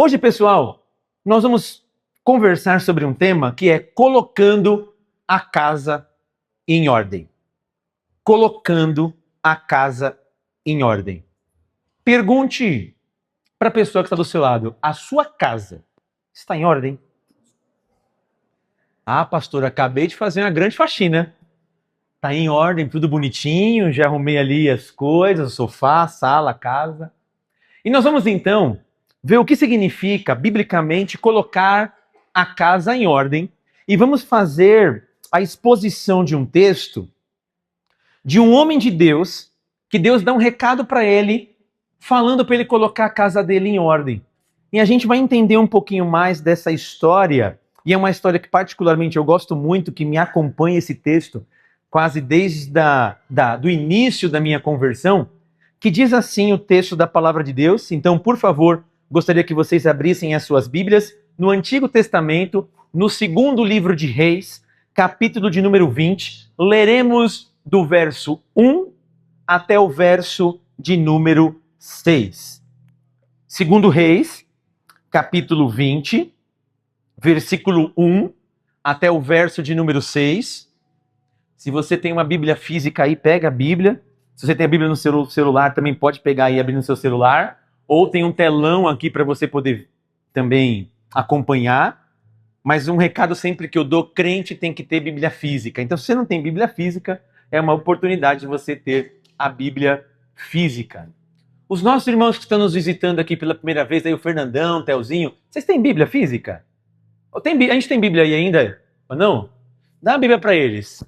Hoje, pessoal, nós vamos conversar sobre um tema que é colocando a casa em ordem. Colocando a casa em ordem. Pergunte para a pessoa que está do seu lado: a sua casa está em ordem? Ah, pastor, acabei de fazer uma grande faxina. Está em ordem, tudo bonitinho, já arrumei ali as coisas, o sofá, a sala, a casa. E nós vamos então ver o que significa, biblicamente, colocar a casa em ordem. E vamos fazer a exposição de um texto de um homem de Deus, que Deus dá um recado para ele, falando para ele colocar a casa dele em ordem. E a gente vai entender um pouquinho mais dessa história, e é uma história que particularmente eu gosto muito, que me acompanha esse texto, quase desde do início da minha conversão, que diz assim o texto da palavra de Deus. Então, por favor, gostaria que vocês abrissem as suas Bíblias no Antigo Testamento, no segundo livro de Reis, capítulo de número 20. Leremos do verso 1 até o verso de número 6. Segundo Reis, capítulo 20, versículo 1 até o verso de número 6. Se você tem uma Bíblia física aí, pega a Bíblia. Se você tem a Bíblia no seu celular, também pode pegar e abrir no seu celular. Ou tem um telão aqui para você poder também acompanhar. Mas um recado sempre que eu dou: crente tem que ter Bíblia física. Então, se você não tem Bíblia física, é uma oportunidade de você ter a Bíblia física. Os nossos irmãos que estão nos visitando aqui pela primeira vez, aí o Fernandão, o Telzinho, vocês têm Bíblia física? A gente tem Bíblia aí ainda? Ou não? Dá a Bíblia para eles.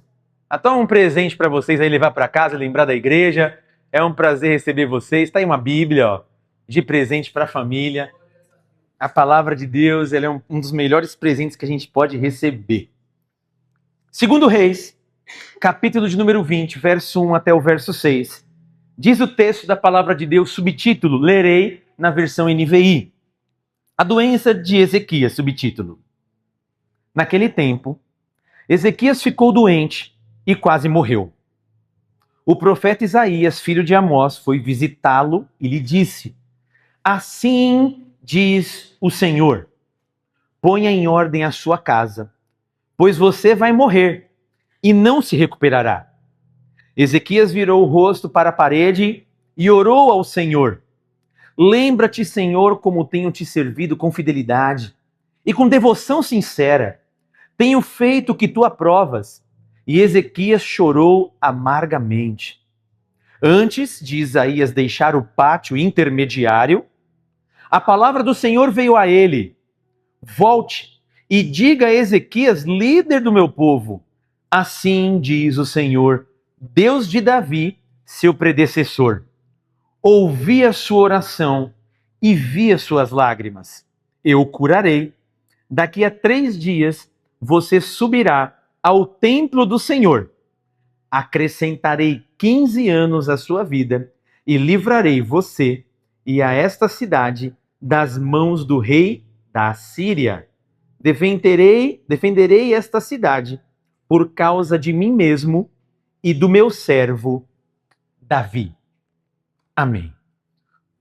Até um presente para vocês aí levar para casa, lembrar da igreja. É um prazer receber vocês. Está aí uma Bíblia, ó, de presente para a família. A palavra de Deus, ela é um dos melhores presentes que a gente pode receber. Segundo Reis, capítulo de número 20, verso 1 até o verso 6. Diz o texto da palavra de Deus, subtítulo, lerei na versão NVI. A doença de Ezequias, subtítulo. Naquele tempo, Ezequias ficou doente e quase morreu. O profeta Isaías, filho de Amós, foi visitá-lo e lhe disse: assim diz o Senhor, ponha em ordem a sua casa, pois você vai morrer e não se recuperará. Ezequias virou o rosto para a parede e orou ao Senhor: lembra-te, Senhor, como tenho te servido com fidelidade e com devoção sincera. Tenho feito o que tu aprovas. E Ezequias chorou amargamente. Antes de Isaías deixar o pátio intermediário, a palavra do Senhor veio a ele: volte e diga a Ezequias, líder do meu povo, assim diz o Senhor, Deus de Davi, seu predecessor. Ouvi a sua oração e vi as suas lágrimas. Eu o curarei. Daqui a 3 dias você subirá ao templo do Senhor. Acrescentarei 15 anos à sua vida e livrarei você e a esta cidade das mãos do rei da Assíria. Defenderei esta cidade por causa de mim mesmo e do meu servo Davi. Amém.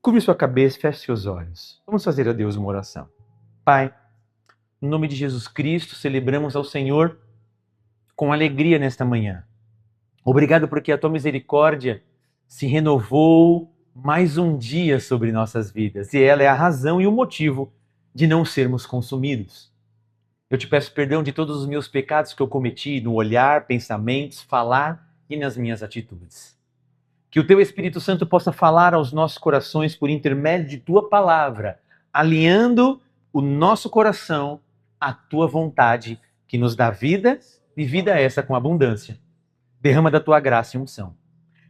Curve sua cabeça, feche seus olhos. Vamos fazer a Deus uma oração. Pai, em nome de Jesus Cristo, celebramos ao Senhor com alegria nesta manhã. Obrigado porque a tua misericórdia se renovou mais um dia sobre nossas vidas. E ela é a razão e o motivo de não sermos consumidos. Eu te peço perdão de todos os meus pecados que eu cometi no olhar, pensamentos, falar e nas minhas atitudes. Que o teu Espírito Santo possa falar aos nossos corações por intermédio de tua palavra, alinhando o nosso coração à tua vontade, que nos dá vida e vida essa com abundância. Derrama da tua graça e unção.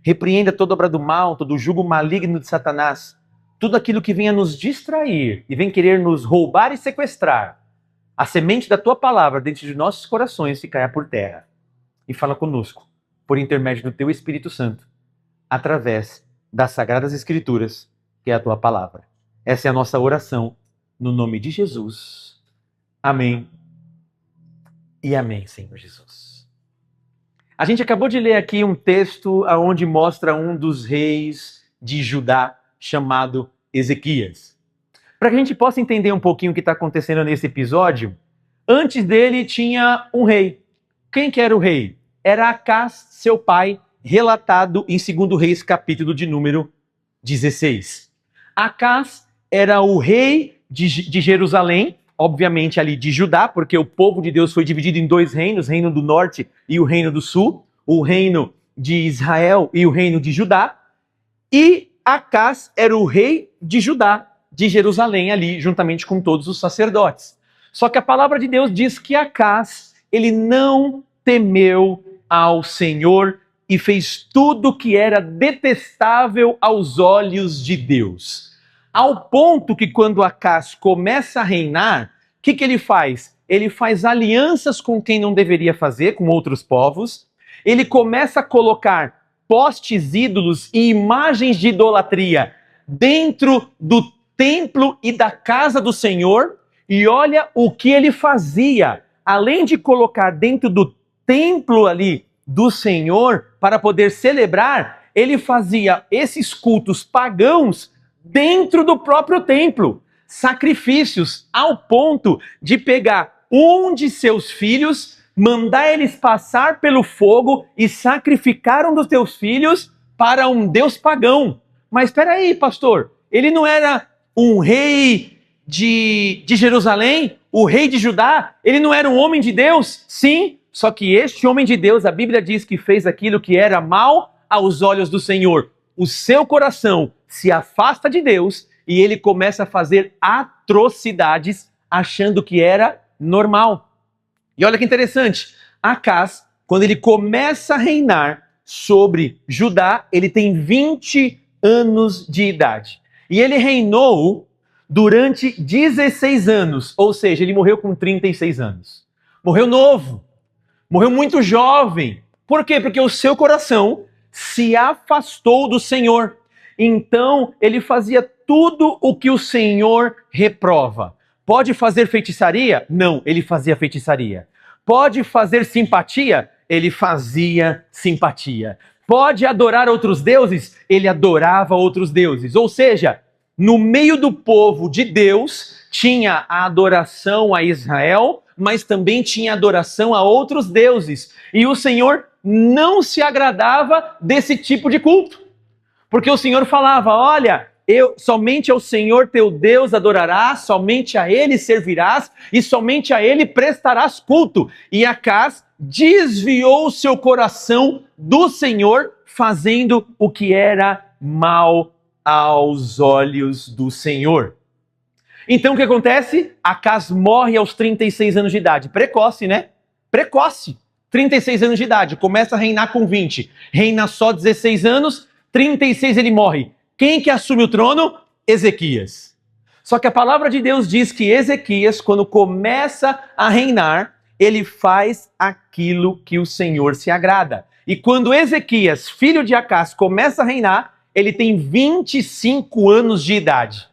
Repreenda toda obra do mal, todo o jugo maligno de Satanás, tudo aquilo que venha nos distrair e vem querer nos roubar e sequestrar. A semente da tua palavra dentro de nossos corações se caia por terra. E fala conosco, por intermédio do teu Espírito Santo, através das Sagradas Escrituras, que é a tua palavra. Essa é a nossa oração, no nome de Jesus. Amém. E amém, Senhor Jesus. A gente acabou de ler aqui um texto onde mostra um dos reis de Judá, chamado Ezequias. Para que a gente possa entender um pouquinho o que está acontecendo nesse episódio, antes dele tinha um rei. Quem que era o rei? Era Acás, seu pai, relatado em 2 Reis, capítulo de número 16. Acás era o rei de Jerusalém, obviamente ali de Judá, porque o povo de Deus foi dividido em 2 reinos, o reino do norte e o reino do sul, o reino de Israel e o reino de Judá. E Acás era o rei de Judá, de Jerusalém ali, juntamente com todos os sacerdotes. Só que a palavra de Deus diz que Acás, ele não temeu ao Senhor e fez tudo que era detestável aos olhos de Deus. Ao ponto que quando Acás começa a reinar, o que ele faz? Ele faz alianças com quem não deveria fazer, com outros povos. Ele começa a colocar postes ídolos e imagens de idolatria dentro do templo e da casa do Senhor. E olha o que ele fazia. Além de colocar dentro do templo ali do Senhor para poder celebrar, ele fazia esses cultos pagãos dentro do próprio templo. Sacrifícios ao ponto de pegar um de seus filhos, mandar eles passar pelo fogo e sacrificar um dos teus filhos para um deus pagão. Mas espera aí, pastor, ele não era um rei de Jerusalém, o rei de Judá? Ele não era um homem de Deus? Sim, só que este homem de Deus, a Bíblia diz que fez aquilo que era mal aos olhos do Senhor. O seu coração se afasta de Deus e ele começa a fazer atrocidades achando que era normal. E olha que interessante, Acás, quando ele começa a reinar sobre Judá, ele tem 20 anos de idade. E ele reinou durante 16 anos, ou seja, ele morreu com 36 anos. Morreu novo, morreu muito jovem. Por quê? Porque o seu coração se afastou do Senhor. Então, ele fazia tudo o que o Senhor reprova. Pode fazer feitiçaria? Não, ele fazia feitiçaria. Pode fazer simpatia? Ele fazia simpatia. Pode adorar outros deuses? Ele adorava outros deuses. Ou seja, no meio do povo de Deus, tinha a adoração a Israel, mas também tinha adoração a outros deuses. E o Senhor não se agradava desse tipo de culto. Porque o Senhor falava, olha, somente ao Senhor teu Deus adorarás, somente a Ele servirás e somente a Ele prestarás culto. E Acás desviou o seu coração do Senhor, fazendo o que era mal aos olhos do Senhor. Então o que acontece? Acás morre aos 36 anos de idade. Precoce, né? Precoce. 36 anos de idade. Começa a reinar com 20. Reina só 16 anos, 36 ele morre. Quem que assume o trono? Ezequias. Só que a palavra de Deus diz que Ezequias, quando começa a reinar, ele faz aquilo que o Senhor se agrada. E quando Ezequias, filho de Acás, começa a reinar, ele tem 25 anos de idade.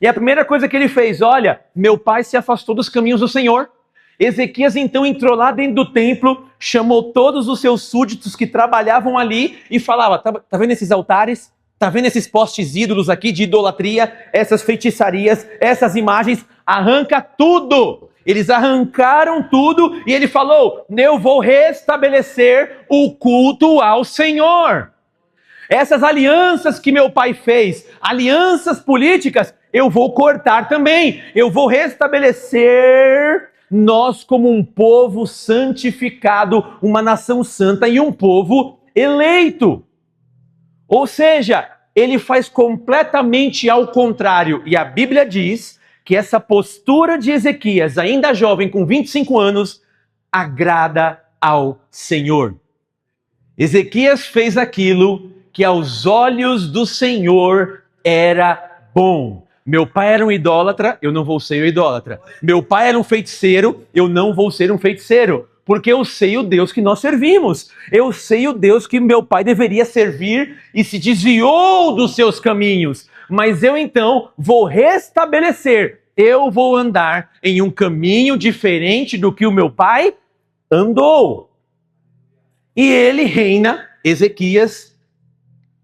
E a primeira coisa que ele fez, olha, meu pai se afastou dos caminhos do Senhor. Ezequias então entrou lá dentro do templo, chamou todos os seus súditos que trabalhavam ali e falava, tá vendo esses altares? Tá vendo esses postes ídolos aqui de idolatria, essas feitiçarias, essas imagens? Arranca tudo! Eles arrancaram tudo e ele falou, eu vou restabelecer o culto ao Senhor. Essas alianças que meu pai fez, alianças políticas, eu vou cortar também. Eu vou restabelecer nós como um povo santificado, uma nação santa e um povo eleito. Ou seja, ele faz completamente ao contrário. E a Bíblia diz que essa postura de Ezequias, ainda jovem, com 25 anos, agrada ao Senhor. Ezequias fez aquilo que aos olhos do Senhor era bom. Meu pai era um idólatra, eu não vou ser um idólatra. Meu pai era um feiticeiro, eu não vou ser um feiticeiro. Porque eu sei o Deus que nós servimos. Eu sei o Deus que meu pai deveria servir e se desviou dos seus caminhos. Mas eu então vou restabelecer. Eu vou andar em um caminho diferente do que o meu pai andou. E ele reina, Ezequias,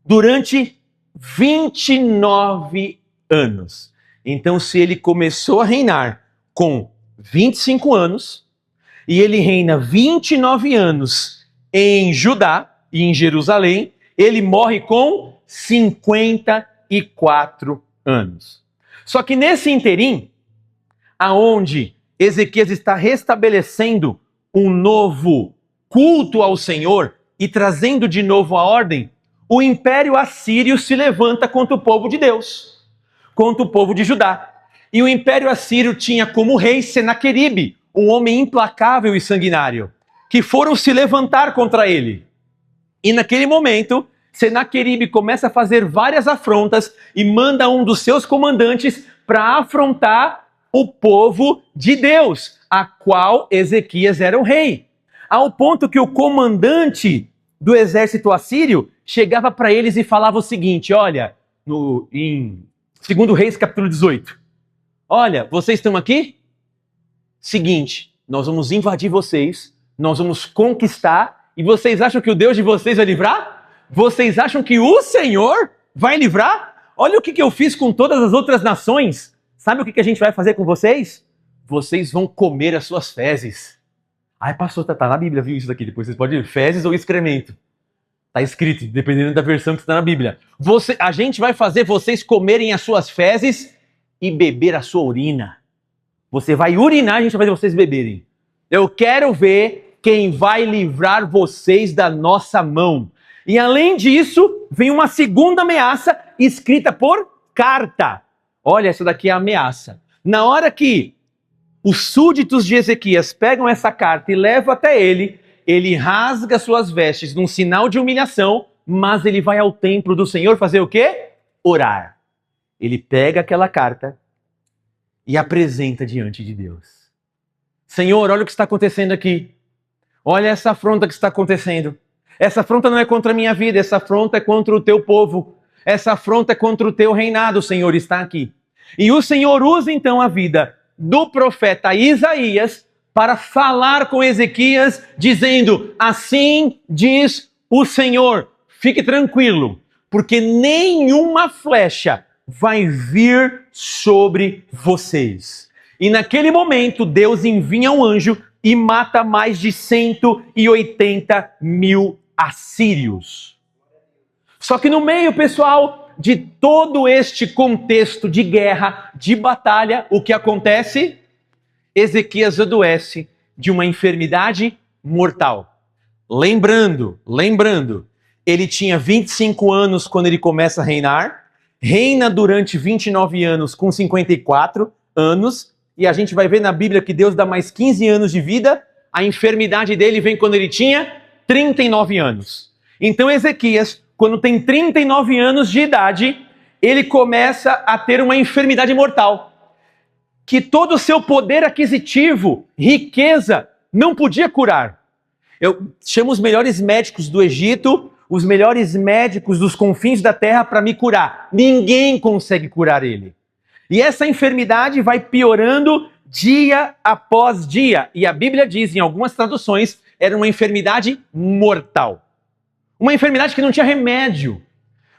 durante 29 anos. Então, se ele começou a reinar com 25 anos, e ele reina 29 anos em Judá e em Jerusalém, ele morre com 54 anos. Só que nesse interim, aonde Ezequias está restabelecendo um novo culto ao Senhor e trazendo de novo a ordem, o Império Assírio se levanta contra o povo de Deus, contra o povo de Judá. E o Império Assírio tinha como rei Senaqueribe, um homem implacável e sanguinário, que foram se levantar contra ele. E naquele momento, Senaqueribe começa a fazer várias afrontas e manda um dos seus comandantes para afrontar o povo de Deus, a qual Ezequias era o rei. Ao ponto que o comandante do exército assírio chegava para eles e falava o seguinte, olha, em 2 Reis capítulo 18, olha, vocês estão aqui? Seguinte, nós vamos invadir vocês, nós vamos conquistar, e vocês acham que o Deus de vocês vai livrar? Vocês acham que o Senhor vai livrar? Olha o que eu fiz com todas as outras nações. Sabe o que a gente vai fazer com vocês? Vocês vão comer as suas fezes. Ai, pastor, tá na Bíblia, viu isso daqui? Depois vocês podem ver, fezes ou excremento. Tá escrito, dependendo da versão que está na Bíblia. A gente vai fazer vocês comerem as suas fezes e beber a sua urina. Você vai urinar, a gente vai fazer vocês beberem. Eu quero ver quem vai livrar vocês da nossa mão. E além disso, vem uma segunda ameaça escrita por carta. Olha, essa daqui é a ameaça. Na hora que os súditos de Ezequias pegam essa carta e levam até ele, ele rasga suas vestes num sinal de humilhação, mas ele vai ao templo do Senhor fazer o quê? Orar. Ele pega aquela carta e apresenta diante de Deus. Senhor, olha o que está acontecendo aqui. Olha essa afronta que está acontecendo. Essa afronta não é contra a minha vida, essa afronta é contra o teu povo. Essa afronta é contra o teu reinado, Senhor, está aqui. E o Senhor usa então a vida do profeta Isaías para falar com Ezequias, dizendo, assim diz o Senhor, fique tranquilo, porque nenhuma flecha vai vir sobre vocês. E naquele momento, Deus envia um anjo e mata mais de 180 mil assírios. Só que no meio, pessoal, de todo este contexto de guerra, de batalha, o que acontece? Ezequias adoece de uma enfermidade mortal. Lembrando, ele tinha 25 anos quando ele começa a reinar, reina durante 29 anos com 54 anos, e a gente vai ver na Bíblia que Deus dá mais 15 anos de vida, a enfermidade dele vem quando ele tinha 39 anos. Então Ezequias, quando tem 39 anos de idade, ele começa a ter uma enfermidade mortal, que todo o seu poder aquisitivo, riqueza, não podia curar. Eu chamo os melhores médicos do Egito, os melhores médicos dos confins da terra para me curar. Ninguém consegue curar ele. E essa enfermidade vai piorando dia após dia. E a Bíblia diz, em algumas traduções, era uma enfermidade mortal. Uma enfermidade que não tinha remédio.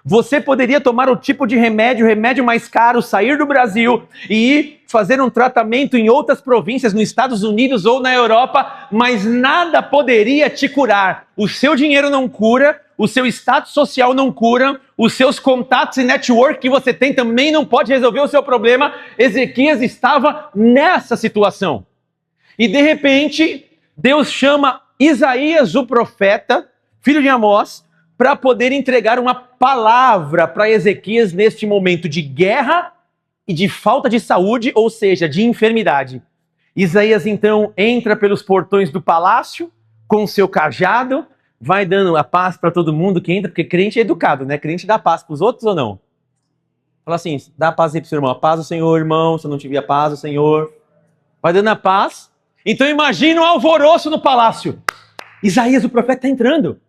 Você poderia tomar o tipo de remédio mais caro, sair do Brasil e ir fazer um tratamento em outras províncias, nos Estados Unidos ou na Europa, mas nada poderia te curar. O seu dinheiro não cura, o seu status social não cura, os seus contatos e network que você tem também não pode resolver o seu problema. Ezequias estava nessa situação. E de repente, Deus chama Isaías, o profeta, filho de Amós, para poder entregar uma palavra para Ezequias neste momento de guerra e de falta de saúde, ou seja, de enfermidade. Isaías então entra pelos portões do palácio com o seu cajado, vai dando a paz para todo mundo que entra, porque crente é educado, né? Crente dá paz para os outros ou não? Fala assim, dá a paz aí para o seu irmão. A paz do Senhor, irmão, se eu não tiver a paz do Senhor. Vai dando a paz. Então imagina um alvoroço no palácio. Isaías, o profeta, está entrando.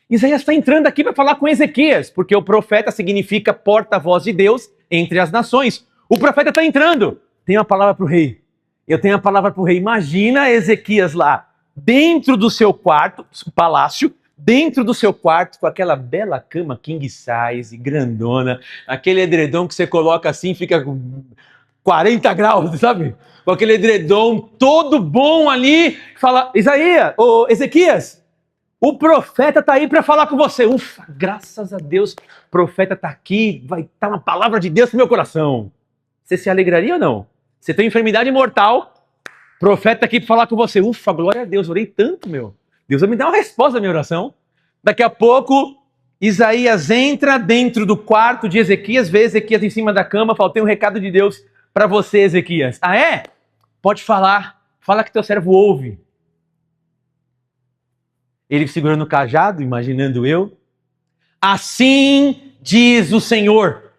Isaías está entrando aqui para falar com Ezequias, porque o profeta significa porta-voz de Deus entre as nações. O profeta está entrando. Tem uma palavra para o rei. Eu tenho uma palavra para o rei. Imagina Ezequias lá, dentro do seu quarto, palácio, dentro do seu quarto, com aquela bela cama king size, grandona, aquele edredom que você coloca assim, fica 40 graus, sabe? Com aquele edredom todo bom ali, fala, Isaías, ô Ezequias, o profeta está aí para falar com você. Ufa, graças a Deus, o profeta está aqui, vai estar uma palavra de Deus no meu coração. Você se alegraria ou não? Você tem enfermidade mortal, o profeta está aqui para falar com você. Ufa, glória a Deus, orei tanto, meu. Deus vai me dar uma resposta à minha oração. Daqui a pouco, Isaías entra dentro do quarto de Ezequias, vê Ezequias em cima da cama, fala, tem um recado de Deus para você, Ezequias. Ah, é? Pode falar. Fala que teu servo ouve. Ele segurando o cajado, imaginando eu. Assim diz o Senhor,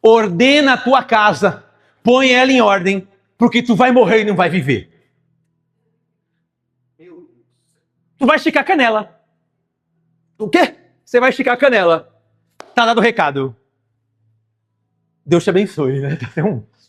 ordena a tua casa, põe ela em ordem, porque tu vai morrer e não vai viver. Tu vai esticar a canela. O quê? Você vai esticar a canela. Tá dado o recado. Deus te abençoe, né?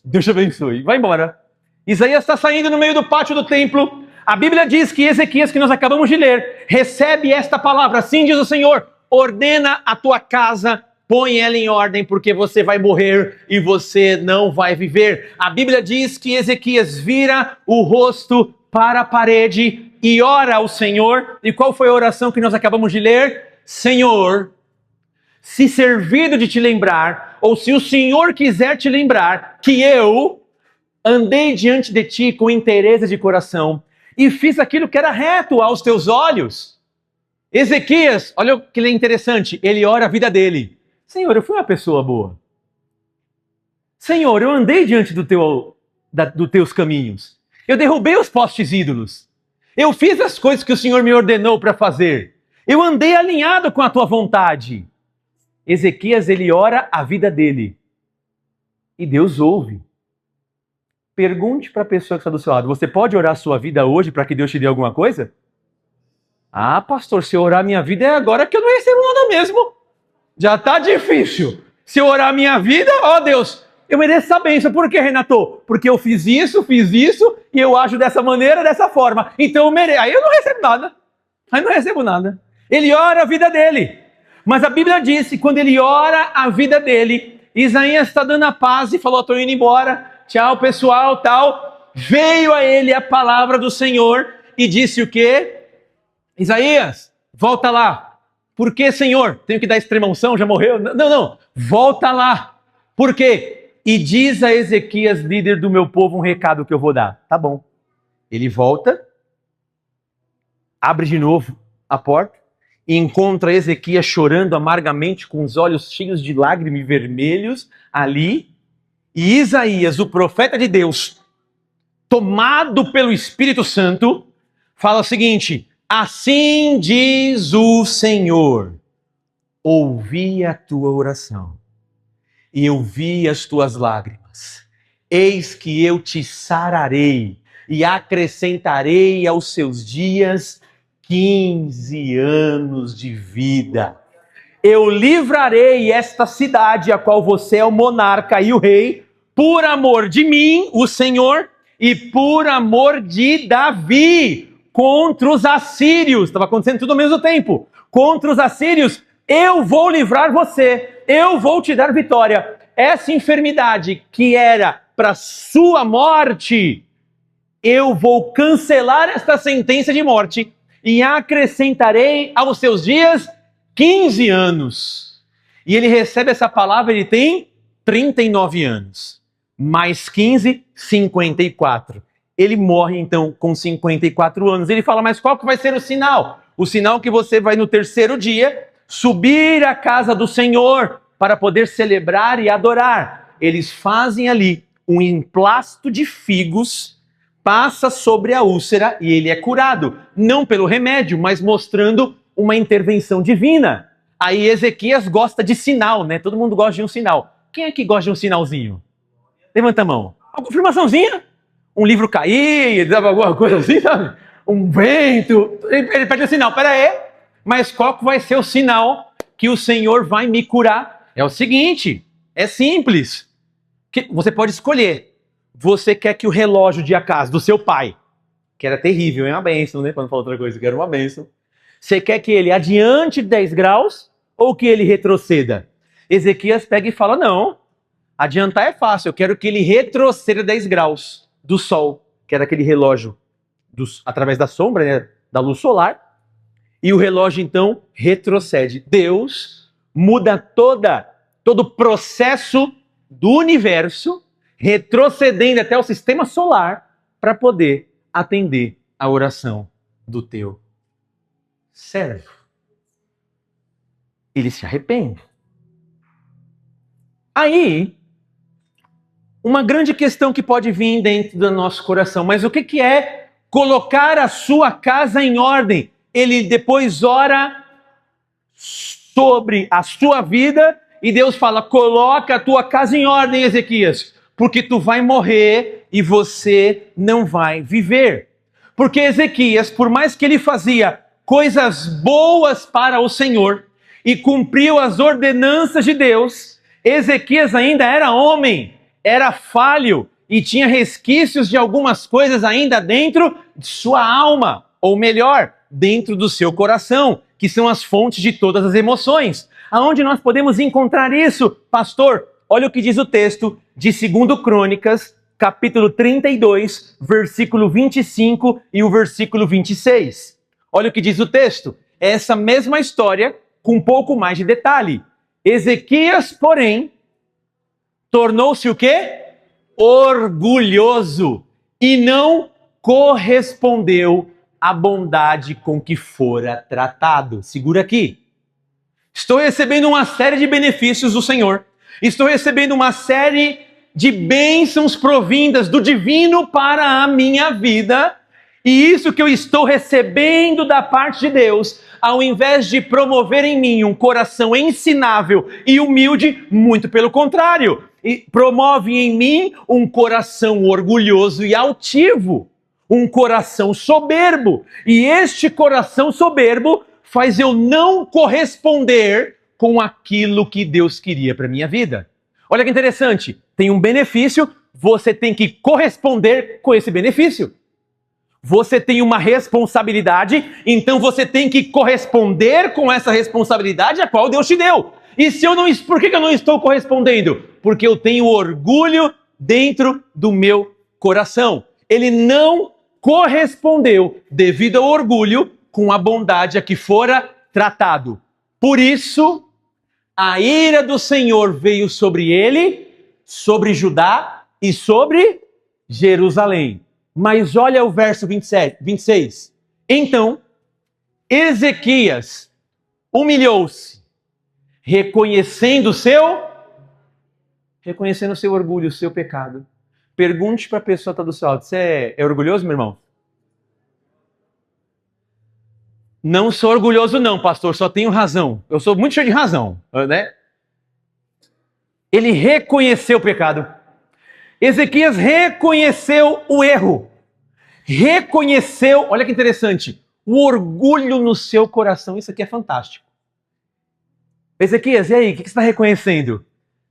Deus te abençoe. Vai embora. Isaías está saindo no meio do pátio do templo. A Bíblia diz que Ezequias, que nós acabamos de ler, recebe esta palavra. Assim diz o Senhor, ordena a tua casa, põe ela em ordem, porque você vai morrer e você não vai viver. A Bíblia diz que Ezequias vira o rosto para a parede e ora ao Senhor. E qual foi a oração que nós acabamos de ler? Senhor, se servido de te lembrar, ou se o Senhor quiser te lembrar, que eu andei diante de ti com interesse de coração e fiz aquilo que era reto aos teus olhos. Ezequias, olha o que é interessante, ele ora a vida dele. Senhor, eu fui uma pessoa boa. Senhor, eu andei diante dos teus caminhos. Eu derrubei os postes ídolos. Eu fiz as coisas que o Senhor me ordenou para fazer. Eu andei alinhado com a tua vontade. Ezequias, ele ora a vida dele. E Deus ouve. Pergunte para a pessoa que está do seu lado, você pode orar a sua vida hoje para que Deus te dê alguma coisa? Ah, pastor, se eu orar a minha vida é agora que eu não recebo nada mesmo. Já está difícil. Se eu orar a minha vida, ó Deus, eu mereço essa bênção. Por quê, Renato? Porque eu fiz isso, e eu ajo dessa maneira, dessa forma. Então eu mereço. Aí eu não recebo nada. Aí eu não recebo nada. Ele ora a vida dele. Mas a Bíblia disse, quando ele ora a vida dele, Isaías está dando a paz e falou, estou indo embora. Tchau, pessoal, tal. Veio a ele a palavra do Senhor e disse o quê? Isaías, volta lá. Por que, Senhor? Tenho que dar extrema-unção, já morreu? Não. Volta lá. Por quê? E diz a Ezequias, líder do meu povo, um recado que eu vou dar. Tá bom. Ele volta, abre de novo a porta e encontra Ezequias chorando amargamente com os olhos cheios de lágrimas e vermelhos ali. E Isaías, o profeta de Deus, tomado pelo Espírito Santo, fala o seguinte, assim diz o Senhor, ouvi a tua oração e eu vi as tuas lágrimas. Eis que eu te sararei e acrescentarei aos seus dias 15 anos de vida. Eu livrarei esta cidade, a qual você é o monarca e o rei, por amor de mim, o Senhor, e por amor de Davi, contra os assírios. Estava acontecendo tudo ao mesmo tempo. Contra os assírios, eu vou livrar você, eu vou te dar vitória. Essa enfermidade que era para sua morte, eu vou cancelar esta sentença de morte e acrescentarei aos seus dias 15 anos. E ele recebe essa palavra, ele tem 39 anos. Mais 15, 54. Ele morre então com 54 anos. Ele fala, mas qual que vai ser o sinal? O sinal que você vai no terceiro dia subir à casa do Senhor para poder celebrar e adorar. Eles fazem ali um emplasto de figos, passa sobre a úlcera e ele é curado. Não pelo remédio, mas mostrando uma intervenção divina. Aí Ezequias gosta de sinal, né? Todo mundo gosta de um sinal. Quem é que gosta de um sinalzinho? Levanta a mão. Uma confirmaçãozinha? Um livro cair, alguma coisa assim, sabe? Um vento. Ele pede o sinal. Pera aí. Mas qual que vai ser o sinal que o Senhor vai me curar? É o seguinte. É simples. Você pode escolher. Você quer que o relógio de casa do seu pai, que era terrível, é uma bênção, né? Para não falar outra coisa, que era uma bênção. Você quer que ele adiante 10 graus ou que ele retroceda? Ezequias pega e fala, não. Adiantar é fácil, eu quero que ele retroceda 10 graus do Sol, que era aquele relógio através da sombra, né, da luz solar, e o relógio então retrocede. Deus muda todo o processo do universo, retrocedendo até o sistema solar, para poder atender a oração do teu servo. Ele se arrepende. Aí, uma grande questão que pode vir dentro do nosso coração, mas o que é colocar a sua casa em ordem? Ele depois ora sobre a sua vida e Deus fala, coloca a tua casa em ordem, Ezequias, porque tu vai morrer e você não vai viver. Porque Ezequias, por mais que ele fazia coisas boas para o Senhor e cumpriu as ordenanças de Deus, Ezequias ainda era homem, era falho e tinha resquícios de algumas coisas ainda dentro de sua alma, ou melhor, dentro do seu coração, que são as fontes de todas as emoções. Aonde nós podemos encontrar isso? Pastor, olha o que diz o texto de 2 Crônicas, capítulo 32, versículo 25 e o versículo 26. Olha o que diz o texto. É essa mesma história com um pouco mais de detalhe. Ezequias, porém, tornou-se o quê? Orgulhoso e não correspondeu à bondade com que fora tratado. Segura aqui. Estou recebendo uma série de benefícios do Senhor. Estou recebendo uma série de bênçãos provindas do divino para a minha vida. E isso que eu estou recebendo da parte de Deus, ao invés de promover em mim um coração ensinável e humilde, muito pelo contrário, promove em mim um coração orgulhoso e altivo, um coração soberbo. E este coração soberbo faz eu não corresponder com aquilo que Deus queria para minha vida. Olha que interessante, tem um benefício, você tem que corresponder com esse benefício. Você tem uma responsabilidade, então você tem que corresponder com essa responsabilidade a qual Deus te deu. E se eu não, por que eu não estou correspondendo? Porque eu tenho orgulho dentro do meu coração. Ele não correspondeu devido ao orgulho com a bondade a que fora tratado. Por isso, a ira do Senhor veio sobre ele, sobre Judá e sobre Jerusalém. Mas olha o verso 26. Então, Ezequias humilhou-se, reconhecendo o seu orgulho, o seu pecado. Pergunte para a pessoa que está do seu lado, você é orgulhoso, meu irmão? Não sou orgulhoso não, pastor, só tenho razão. Eu sou muito cheio de razão, né? Ele reconheceu o pecado. Ezequias reconheceu o erro. Reconheceu, olha que interessante, o orgulho no seu coração. Isso aqui é fantástico. Ezequias, e aí, o que você está reconhecendo?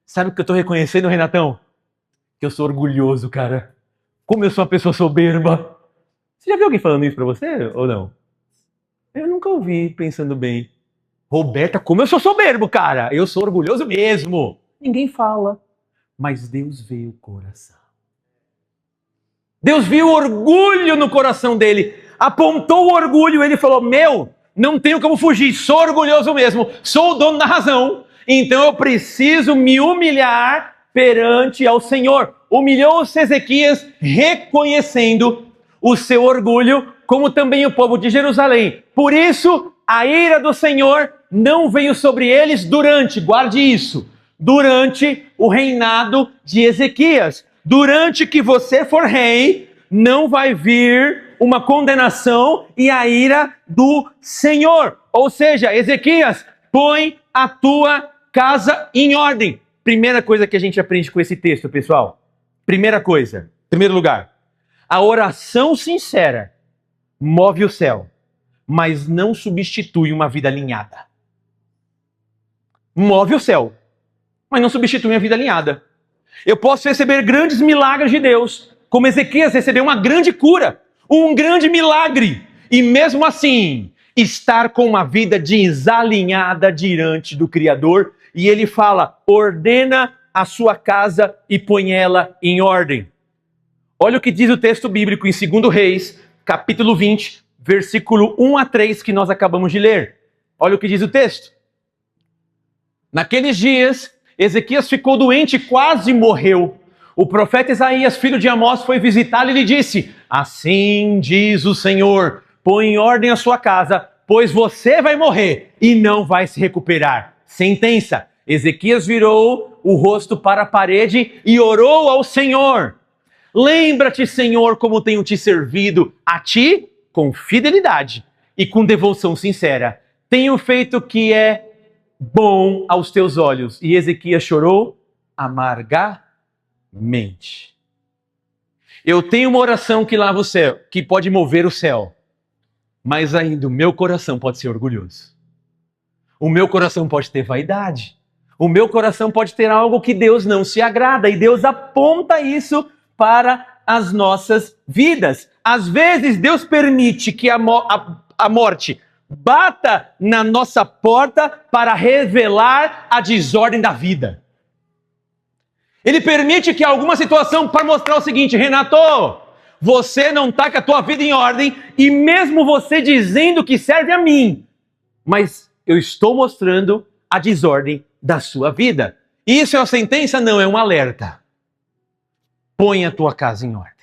Sabe o que eu estou reconhecendo, Renatão? Que eu sou orgulhoso, cara. Como eu sou uma pessoa soberba. Você já viu alguém falando isso para você ou não? Eu nunca ouvi, pensando bem. Roberta, como eu sou soberbo, cara. Eu sou orgulhoso mesmo. Ninguém fala. Mas Deus vê o coração. Deus viu o orgulho no coração dele. Apontou o orgulho e ele falou, não tenho como fugir. Sou orgulhoso mesmo. Sou o dono da razão. Então eu preciso me humilhar perante ao Senhor. Humilhou-se Ezequias reconhecendo o seu orgulho, como também o povo de Jerusalém. Por isso, a ira do Senhor não veio sobre eles guarde isso, durante o reinado de Ezequias. Durante que você for rei, não vai vir uma condenação e a ira do Senhor. Ou seja, Ezequias, põe a tua casa em ordem. Primeira coisa que a gente aprende com esse texto, pessoal. Primeiro lugar. A oração sincera move o céu, mas não substitui uma vida alinhada. Move o céu, mas não substitui uma vida alinhada. Eu posso receber grandes milagres de Deus, como Ezequias recebeu uma grande cura, um grande milagre, e mesmo assim estar com uma vida desalinhada diante do Criador. E ele fala, ordena a sua casa e põe ela em ordem. Olha o que diz o texto bíblico em 2 Reis, capítulo 20, versículo 1 a 3, que nós acabamos de ler. Olha o que diz o texto. Naqueles dias, Ezequias ficou doente e quase morreu. O profeta Isaías, filho de Amós, foi visitá-lo e lhe disse: assim diz o Senhor, põe em ordem a sua casa, pois você vai morrer e não vai se recuperar. Sentença: Ezequias virou o rosto para a parede e orou ao Senhor. Lembra-te, Senhor, como tenho te servido, a ti com fidelidade e com devoção sincera. Tenho feito o que é bom aos teus olhos. E Ezequias chorou amargamente. Eu tenho uma oração que lava o céu, que pode mover o céu, mas ainda o meu coração pode ser orgulhoso. O meu coração pode ter vaidade. O meu coração pode ter algo que Deus não se agrada, e Deus aponta isso para as nossas vidas. Às vezes Deus permite que a morte bata na nossa porta para revelar a desordem da vida. Ele permite que alguma situação para mostrar o seguinte: Renato, você não está com a tua vida em ordem, e mesmo você dizendo que serve a mim, mas eu estou mostrando a desordem da sua vida. Isso é uma sentença? Não, é um alerta. Põe a tua casa em ordem.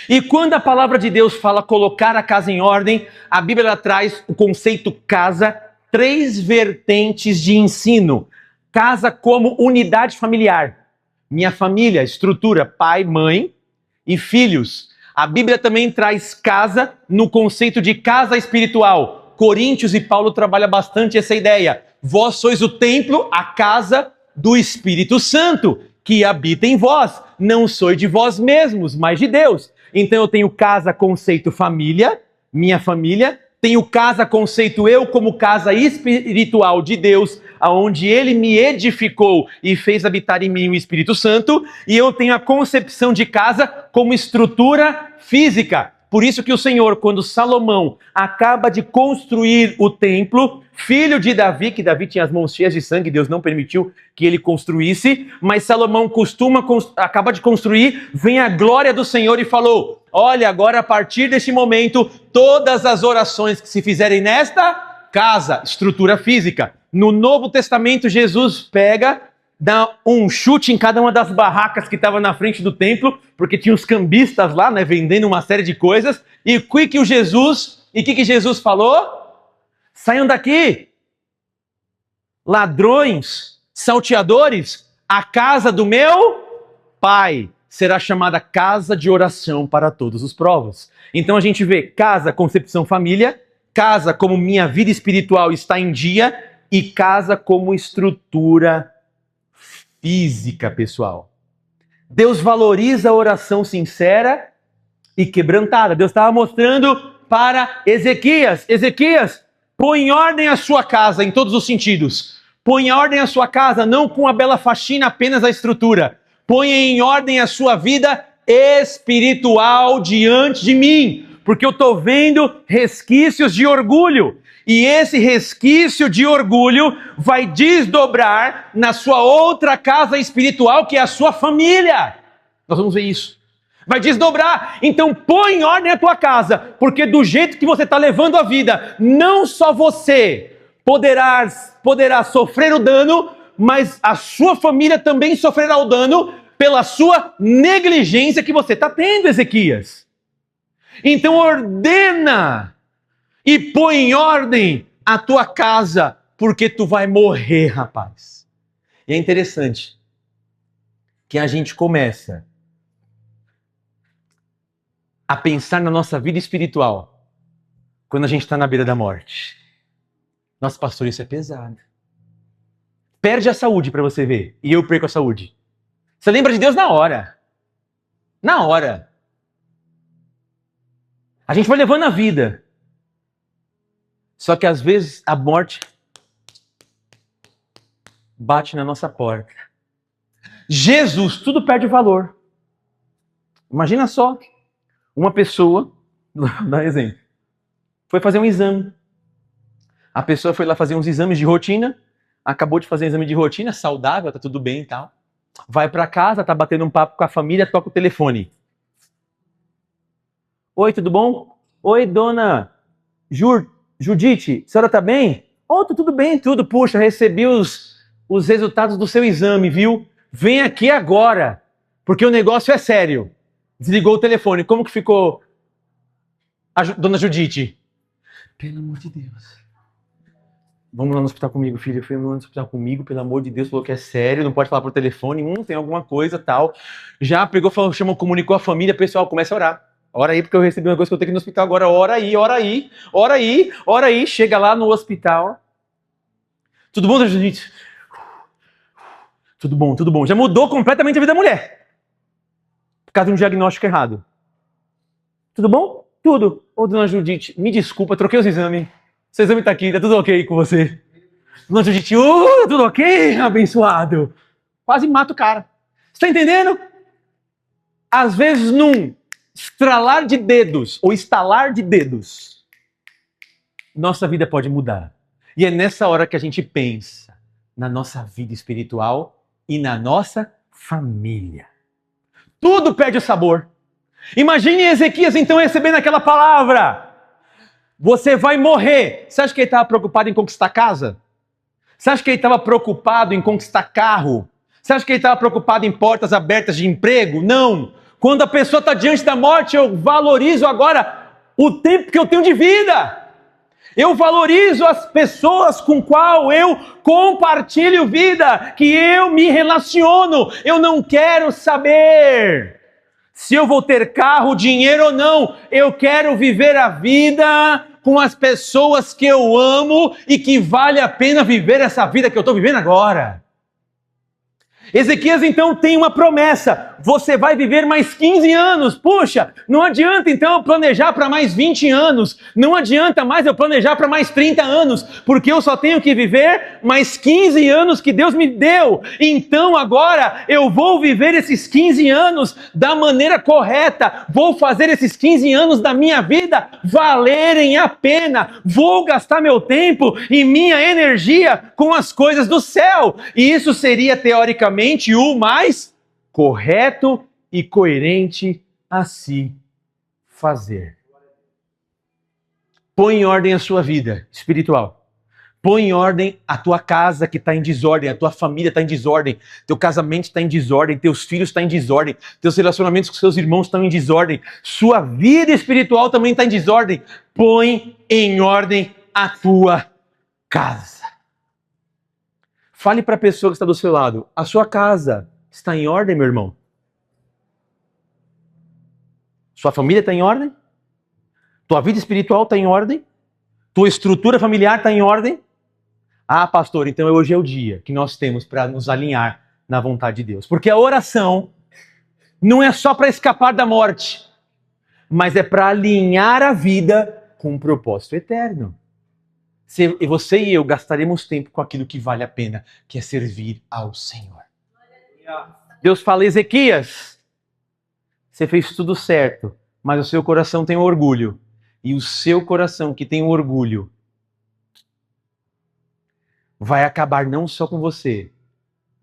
E quando a palavra de Deus fala colocar a casa em ordem, a Bíblia traz o conceito casa, 3 vertentes de ensino. Casa como unidade familiar. Minha família, estrutura, pai, mãe e filhos. A Bíblia também traz casa no conceito de casa espiritual. Coríntios e Paulo trabalham bastante essa ideia. Vós sois o templo, a casa do Espírito Santo, que habita em vós. Não sois de vós mesmos, mas de Deus. Então eu tenho casa, conceito família, minha família. Tenho casa, conceito eu como casa espiritual de Deus, aonde Ele me edificou e fez habitar em mim o Espírito Santo. E eu tenho a concepção de casa como estrutura física. Por isso que o Senhor, quando Salomão acaba de construir o templo, filho de Davi, que Davi tinha as mãos cheias de sangue, Deus não permitiu que ele construísse, mas Salomão acaba de construir, vem a glória do Senhor e falou: olha, agora a partir deste momento, todas as orações que se fizerem nesta casa, estrutura física. No Novo Testamento, Jesus pega, dá um chute em cada uma das barracas que estava na frente do templo, porque tinha os cambistas lá, né, vendendo uma série de coisas, e o que Jesus falou? Saiam daqui, ladrões, salteadores, a casa do meu Pai será chamada casa de oração para todos os povos. Então a gente vê casa, concepção família, casa como minha vida espiritual está em dia, e casa como estrutura física, pessoal. Deus valoriza a oração sincera e quebrantada. Deus estava mostrando para Ezequias: Ezequias, põe em ordem a sua casa em todos os sentidos. Põe em ordem a sua casa, não com a bela faxina, apenas a estrutura. Põe em ordem a sua vida espiritual diante de mim, porque eu estou vendo resquícios de orgulho. E esse resquício de orgulho vai desdobrar na sua outra casa espiritual, que é a sua família. Nós vamos ver isso. Vai desdobrar. Então põe em ordem a tua casa, porque do jeito que você está levando a vida, não só você poderá sofrer o dano, mas a sua família também sofrerá o dano pela sua negligência que você está tendo, Ezequias. Então ordena e põe em ordem a tua casa, porque tu vai morrer, rapaz. E é interessante que a gente começa a pensar na nossa vida espiritual quando a gente está na beira da morte. Nossa, pastor, isso é pesado. Perde a saúde para você ver, e eu perco a saúde. Você lembra de Deus na hora. Na hora. A gente vai levando a vida. Só que às vezes a morte bate na nossa porta. Jesus, tudo perde valor. Imagina só, uma pessoa, vou dar um exemplo, foi fazer um exame. A pessoa foi lá fazer uns exames de rotina, acabou de fazer um exame de rotina, saudável, tá tudo bem e tal. vai para casa, tá batendo um papo com a família, toca o telefone. Oi, tudo bom? Oi, dona Judite, a senhora tá bem? Oh, tô tudo bem, tudo. Puxa, recebi os resultados do seu exame, viu? Vem aqui agora, porque o negócio é sério. Desligou o telefone. Como que ficou a dona Judite? Pelo amor de Deus. Vamos lá no hospital comigo, filho. Foi lá no hospital comigo, pelo amor de Deus, falou que é sério, não pode falar por telefone, tem alguma coisa, tal. Já pegou, falou, chamou, comunicou a família, pessoal, começa a orar. Ora aí, porque eu recebi uma coisa que eu tenho que ir no hospital agora. Ora aí, ora aí, ora aí, ora aí. Chega lá no hospital. Tudo bom, gente? Tudo bom, tudo bom. Já mudou completamente a vida da mulher. Por causa de um diagnóstico errado. Tudo bom? Tudo. Ô, dona Judite, me desculpa, troquei os exames. Seu exame tá aqui, tá tudo ok com você? Dona Judite, tá tudo ok, abençoado? Quase mata o cara. Você tá entendendo? Às vezes, num estralar de dedos, ou estalar de dedos, nossa vida pode mudar. E é nessa hora que a gente pensa na nossa vida espiritual e na nossa família. Tudo perde o sabor. Imagine Ezequias então recebendo aquela palavra. Você vai morrer. Você acha que ele estava preocupado em conquistar casa? Você acha que ele estava preocupado em conquistar carro? Você acha que ele estava preocupado em portas abertas de emprego? Não. Quando a pessoa está diante da morte, eu valorizo agora o tempo que eu tenho de vida. Eu valorizo as pessoas com qual eu compartilho vida, que eu me relaciono. Eu não quero saber se eu vou ter carro, dinheiro ou não. Eu quero viver a vida com as pessoas que eu amo e que vale a pena viver essa vida que eu estou vivendo agora. Ezequias então tem uma promessa, você vai viver mais 15 anos, puxa, não adianta então eu planejar para mais 20 anos, não adianta mais eu planejar para mais 30 anos, porque eu só tenho que viver mais 15 anos que Deus me deu, então agora eu vou viver esses 15 anos da maneira correta, vou fazer esses 15 anos da minha vida valerem a pena, vou gastar meu tempo e minha energia com as coisas do céu, e isso seria teoricamente o mais correto e coerente a se fazer. Põe em ordem a sua vida espiritual. Põe em ordem a tua casa que está em desordem, a tua família está em desordem, teu casamento está em desordem, teus filhos estão em desordem, teus relacionamentos com seus irmãos estão em desordem, sua vida espiritual também está em desordem. Põe em ordem a tua casa. Fale para a pessoa que está do seu lado, a sua casa está em ordem, meu irmão? Sua família está em ordem? Tua vida espiritual está em ordem? Tua estrutura familiar está em ordem? Ah, pastor, então hoje é o dia que nós temos para nos alinhar na vontade de Deus. Porque a oração não é só para escapar da morte, mas é para alinhar a vida com um propósito eterno. Você e eu gastaremos tempo com aquilo que vale a pena, que é servir ao Senhor. Deus fala, Ezequias, você fez tudo certo, mas o seu coração tem orgulho. E o seu coração que tem orgulho vai acabar não só com você,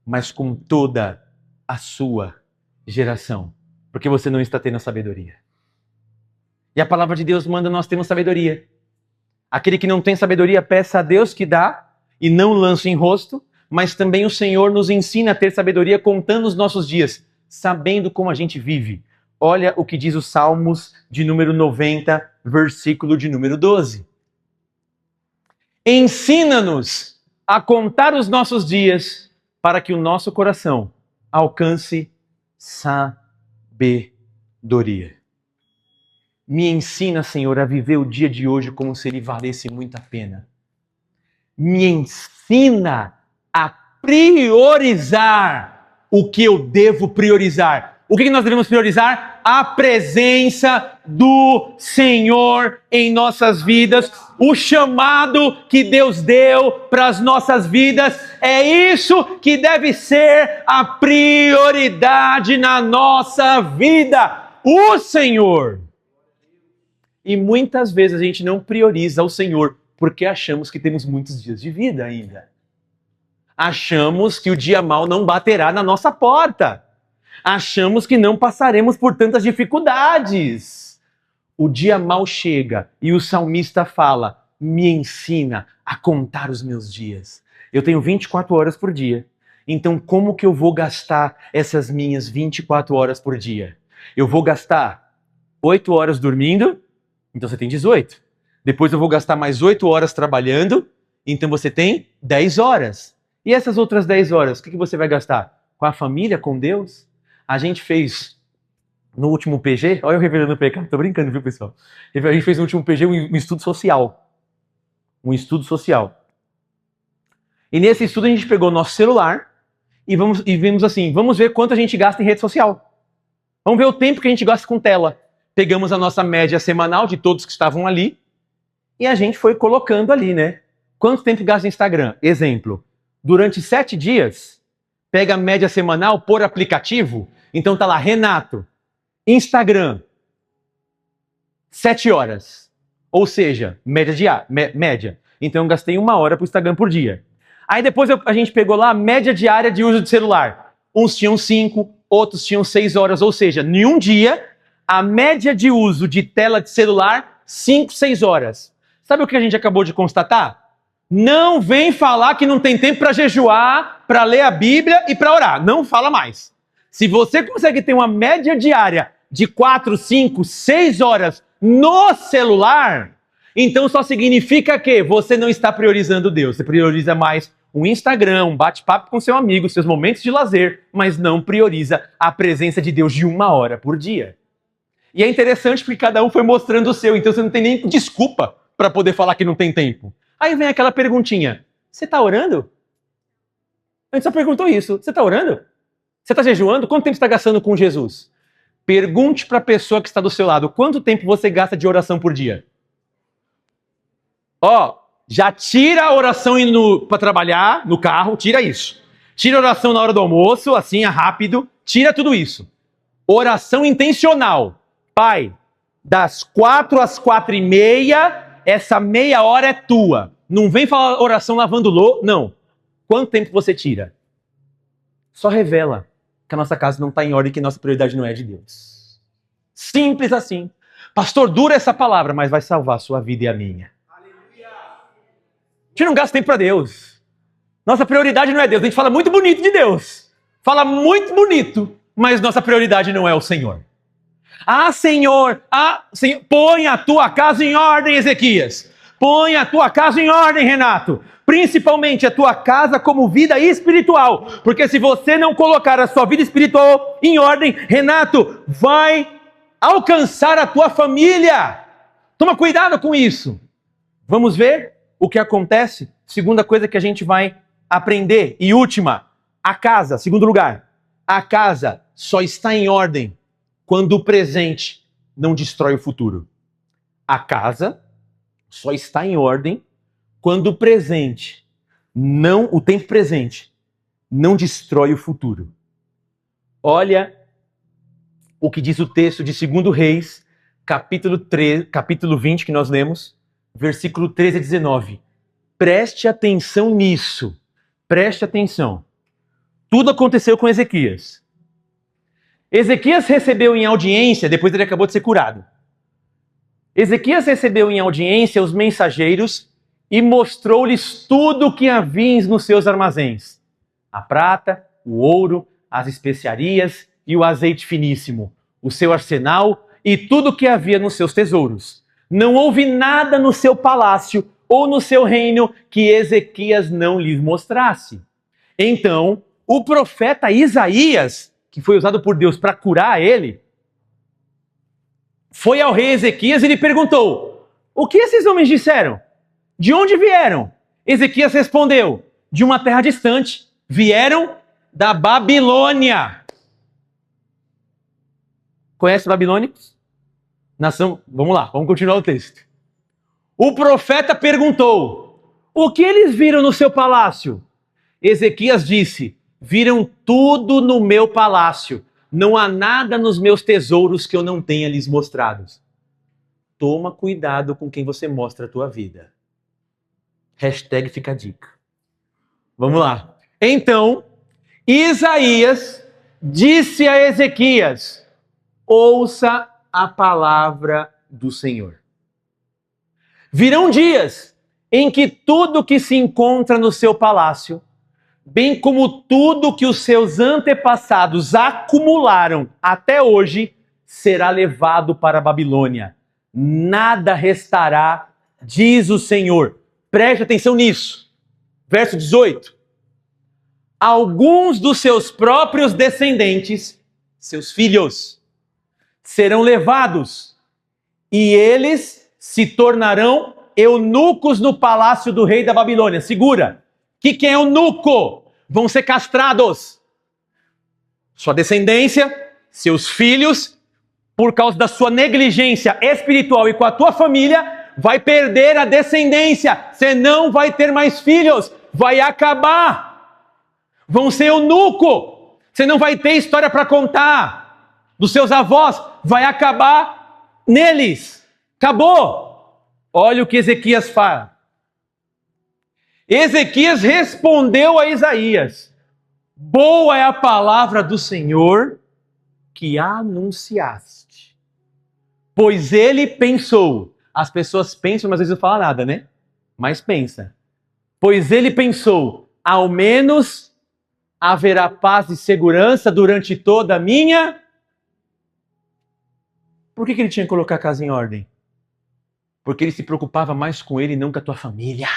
mas com toda a sua geração. Porque você não está tendo sabedoria. E a palavra de Deus manda nós termos sabedoria. Aquele que não tem sabedoria, peça a Deus que dá e não lance em rosto, mas também o Senhor nos ensina a ter sabedoria contando os nossos dias, sabendo como a gente vive. Olha o que diz os Salmos de número 90, versículo de número 12. Ensina-nos a contar os nossos dias para que o nosso coração alcance sabedoria. Me ensina, Senhor, a viver o dia de hoje como se ele valesse muito a pena. Me ensina a priorizar o que eu devo priorizar. O que nós devemos priorizar? A presença do Senhor em nossas vidas. O chamado que Deus deu para as nossas vidas. É isso que deve ser a prioridade na nossa vida. O Senhor. E muitas vezes a gente não prioriza o Senhor porque achamos que temos muitos dias de vida ainda. Achamos que o dia mau não baterá na nossa porta. Achamos que não passaremos por tantas dificuldades. O dia mau chega e o salmista fala: me ensina a contar os meus dias. Eu tenho 24 horas por dia. Então como que eu vou gastar essas minhas 24 horas por dia? Eu vou gastar 8 horas dormindo, então você tem 18. Depois eu vou gastar mais 8 horas trabalhando, então você tem 10 horas. E essas outras 10 horas, o que você vai gastar? Com a família, com Deus? A gente fez no último PG, olha eu revelando o pecado, tô brincando, viu, pessoal? A gente fez no último PG um estudo social. Um estudo social. E nesse estudo a gente pegou nosso celular e vimos assim, vamos ver quanto a gente gasta em rede social. Vamos ver o tempo que a gente gasta com tela. Pegamos a nossa média semanal de todos que estavam ali e a gente foi colocando ali, né? Quanto tempo gasta no Instagram? Exemplo, durante 7 dias, pega a média semanal por aplicativo, então tá lá, Renato, Instagram, 7 horas. Ou seja, média. Então eu gastei 1 hora pro Instagram por dia. Aí depois a gente pegou lá a média diária de uso de celular. Uns tinham 5, outros tinham 6 horas. Ou seja, em um dia, a média de uso de tela de celular, 5, 6 horas. Sabe o que a gente acabou de constatar? Não vem falar que não tem tempo para jejuar, para ler a Bíblia e para orar. Não fala mais. Se você consegue ter uma média diária de 4, 5, 6 horas no celular, então só significa que você não está priorizando Deus. Você prioriza mais um Instagram, um bate-papo com seu amigo, seus momentos de lazer, mas não prioriza a presença de Deus de 1 hora por dia. E é interessante porque cada um foi mostrando o seu, então você não tem nem desculpa para poder falar que não tem tempo. Aí vem aquela perguntinha, você está orando? A gente só perguntou isso, você está orando? Você está jejuando? Quanto tempo você está gastando com Jesus? Pergunte para a pessoa que está do seu lado, quanto tempo você gasta de oração por dia? Ó, já tira a oração indo para trabalhar no carro, tira isso. Tira a oração na hora do almoço, assim, rápido, tira tudo isso. Oração intencional. Pai, das 4 às 4h30, essa meia hora é tua. Não vem falar oração lavando louça, não. Quanto tempo você tira? Só revela que a nossa casa não está em ordem, que nossa prioridade não é de Deus. Simples assim. Pastor, dura essa palavra, mas vai salvar a sua vida e a minha. A gente não gasta tempo para Deus. Nossa prioridade não é Deus. A gente fala muito bonito de Deus. Fala muito bonito, mas nossa prioridade não é o Senhor. Senhor, põe a tua casa em ordem, Ezequias. Põe a tua casa em ordem, Renato. Principalmente a tua casa como vida espiritual. Porque se você não colocar a sua vida espiritual em ordem, Renato, vai alcançar a tua família. Toma cuidado com isso. Vamos ver o que acontece? Segunda coisa que a gente vai aprender. E última, a casa, segundo lugar. A casa só está em ordem quando o presente não destrói o futuro. A casa só está em ordem quando o presente, o tempo presente, não destrói o futuro. Olha o que diz o texto de 2 Reis, capítulo 20, que nós lemos, versículo 13 a 19. Preste atenção nisso. Preste atenção. Tudo aconteceu com Ezequias. Ezequias recebeu em audiência, depois ele acabou de ser curado. Ezequias recebeu em audiência os mensageiros e mostrou-lhes tudo o que havia nos seus armazéns. A prata, o ouro, as especiarias e o azeite finíssimo, o seu arsenal e tudo o que havia nos seus tesouros. Não houve nada no seu palácio ou no seu reino que Ezequias não lhes mostrasse. Então, o profeta Isaías, que foi usado por Deus para curar ele, foi ao rei Ezequias e lhe perguntou: o que esses homens disseram? De onde vieram? Ezequias respondeu: de uma terra distante. Vieram da Babilônia. Conhece babilônicos? Nação, vamos lá, vamos continuar o texto. O profeta perguntou: o que eles viram no seu palácio? Ezequias disse: viram tudo no meu palácio. Não há nada nos meus tesouros que eu não tenha lhes mostrado. Toma cuidado com quem você mostra a tua vida. Hashtag fica a dica. Vamos lá. Então, Isaías disse a Ezequias: ouça a palavra do Senhor. Virão dias em que tudo que se encontra no seu palácio, bem como tudo que os seus antepassados acumularam até hoje, será levado para a Babilônia. Nada restará, diz o Senhor. Preste atenção nisso. Verso 18. Alguns dos seus próprios descendentes, seus filhos, serão levados, e eles se tornarão eunucos no palácio do rei da Babilônia. Segura. O que é eunuco? Vão ser castrados. Sua descendência, seus filhos, por causa da sua negligência espiritual e com a tua família, vai perder a descendência. Você não vai ter mais filhos. Vai acabar. Vão ser eunuco. Você não vai ter história para contar dos seus avós. Vai acabar neles. Acabou. Olha o que Ezequias fala. Ezequias respondeu a Isaías: boa é a palavra do Senhor que anunciaste. Pois ele pensou. As pessoas pensam, mas às vezes não fala nada, né? Mas pensa. Pois ele pensou, ao menos haverá paz e segurança durante toda a minha... Por que ele tinha que colocar a casa em ordem? Porque ele se preocupava mais com ele e não com a tua família.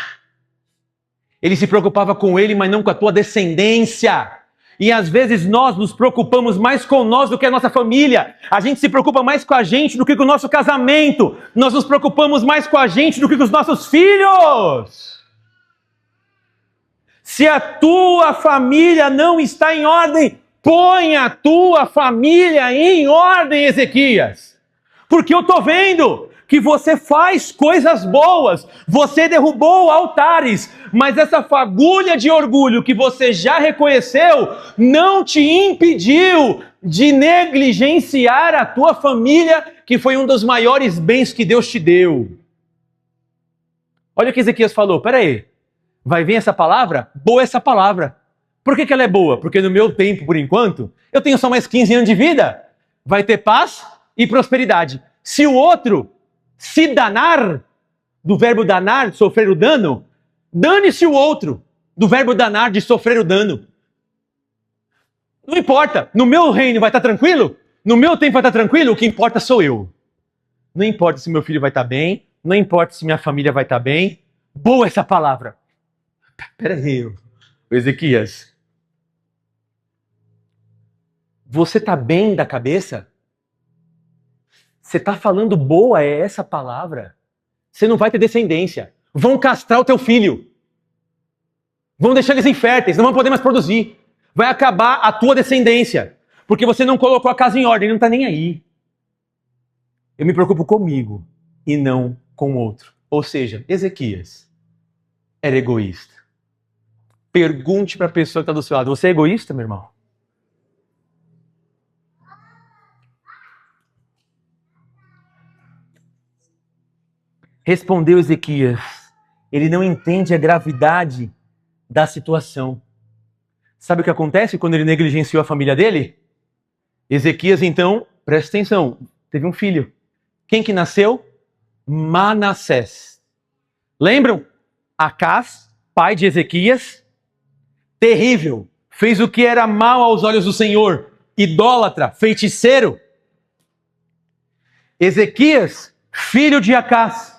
Ele se preocupava com ele, mas não com a tua descendência. E às vezes nós nos preocupamos mais com nós do que a nossa família. A gente se preocupa mais com a gente do que com o nosso casamento. Nós nos preocupamos mais com a gente do que com os nossos filhos. Se a tua família não está em ordem, põe a tua família em ordem, Ezequias. Porque eu estou vendo que você faz coisas boas, você derrubou altares, mas essa fagulha de orgulho que você já reconheceu não te impediu de negligenciar a tua família, que foi um dos maiores bens que Deus te deu. Olha o que Ezequias falou, peraí, vai vir essa palavra? Boa essa palavra. Por que ela é boa? Porque no meu tempo, por enquanto, eu tenho só mais 15 anos de vida, vai ter paz e prosperidade. Se o outro se danar, do verbo danar, sofrer o dano, dane-se o outro, do verbo danar, de sofrer o dano. Não importa, no meu reino vai estar tranquilo, no meu tempo vai estar tranquilo, o que importa sou eu. Não importa se meu filho vai estar bem, não importa se minha família vai estar bem. Boa essa palavra. Peraí, Ezequias. Você está bem da cabeça? Você está falando boa é essa palavra? Você não vai ter descendência. Vão castrar o teu filho. Vão deixar eles inférteis, não vão poder mais produzir. Vai acabar a tua descendência. Porque você não colocou a casa em ordem, não está nem aí. Eu me preocupo comigo e não com o outro. Ou seja, Ezequias era egoísta. Pergunte para a pessoa que está do seu lado, você é egoísta, meu irmão? Respondeu Ezequias, ele não entende a gravidade da situação. Sabe o que acontece quando ele negligenciou a família dele? Ezequias, então, presta atenção, teve um filho. Quem que nasceu? Manassés. Lembram? Acás, pai de Ezequias, terrível, fez o que era mal aos olhos do Senhor, idólatra, feiticeiro. Ezequias, filho de Acás.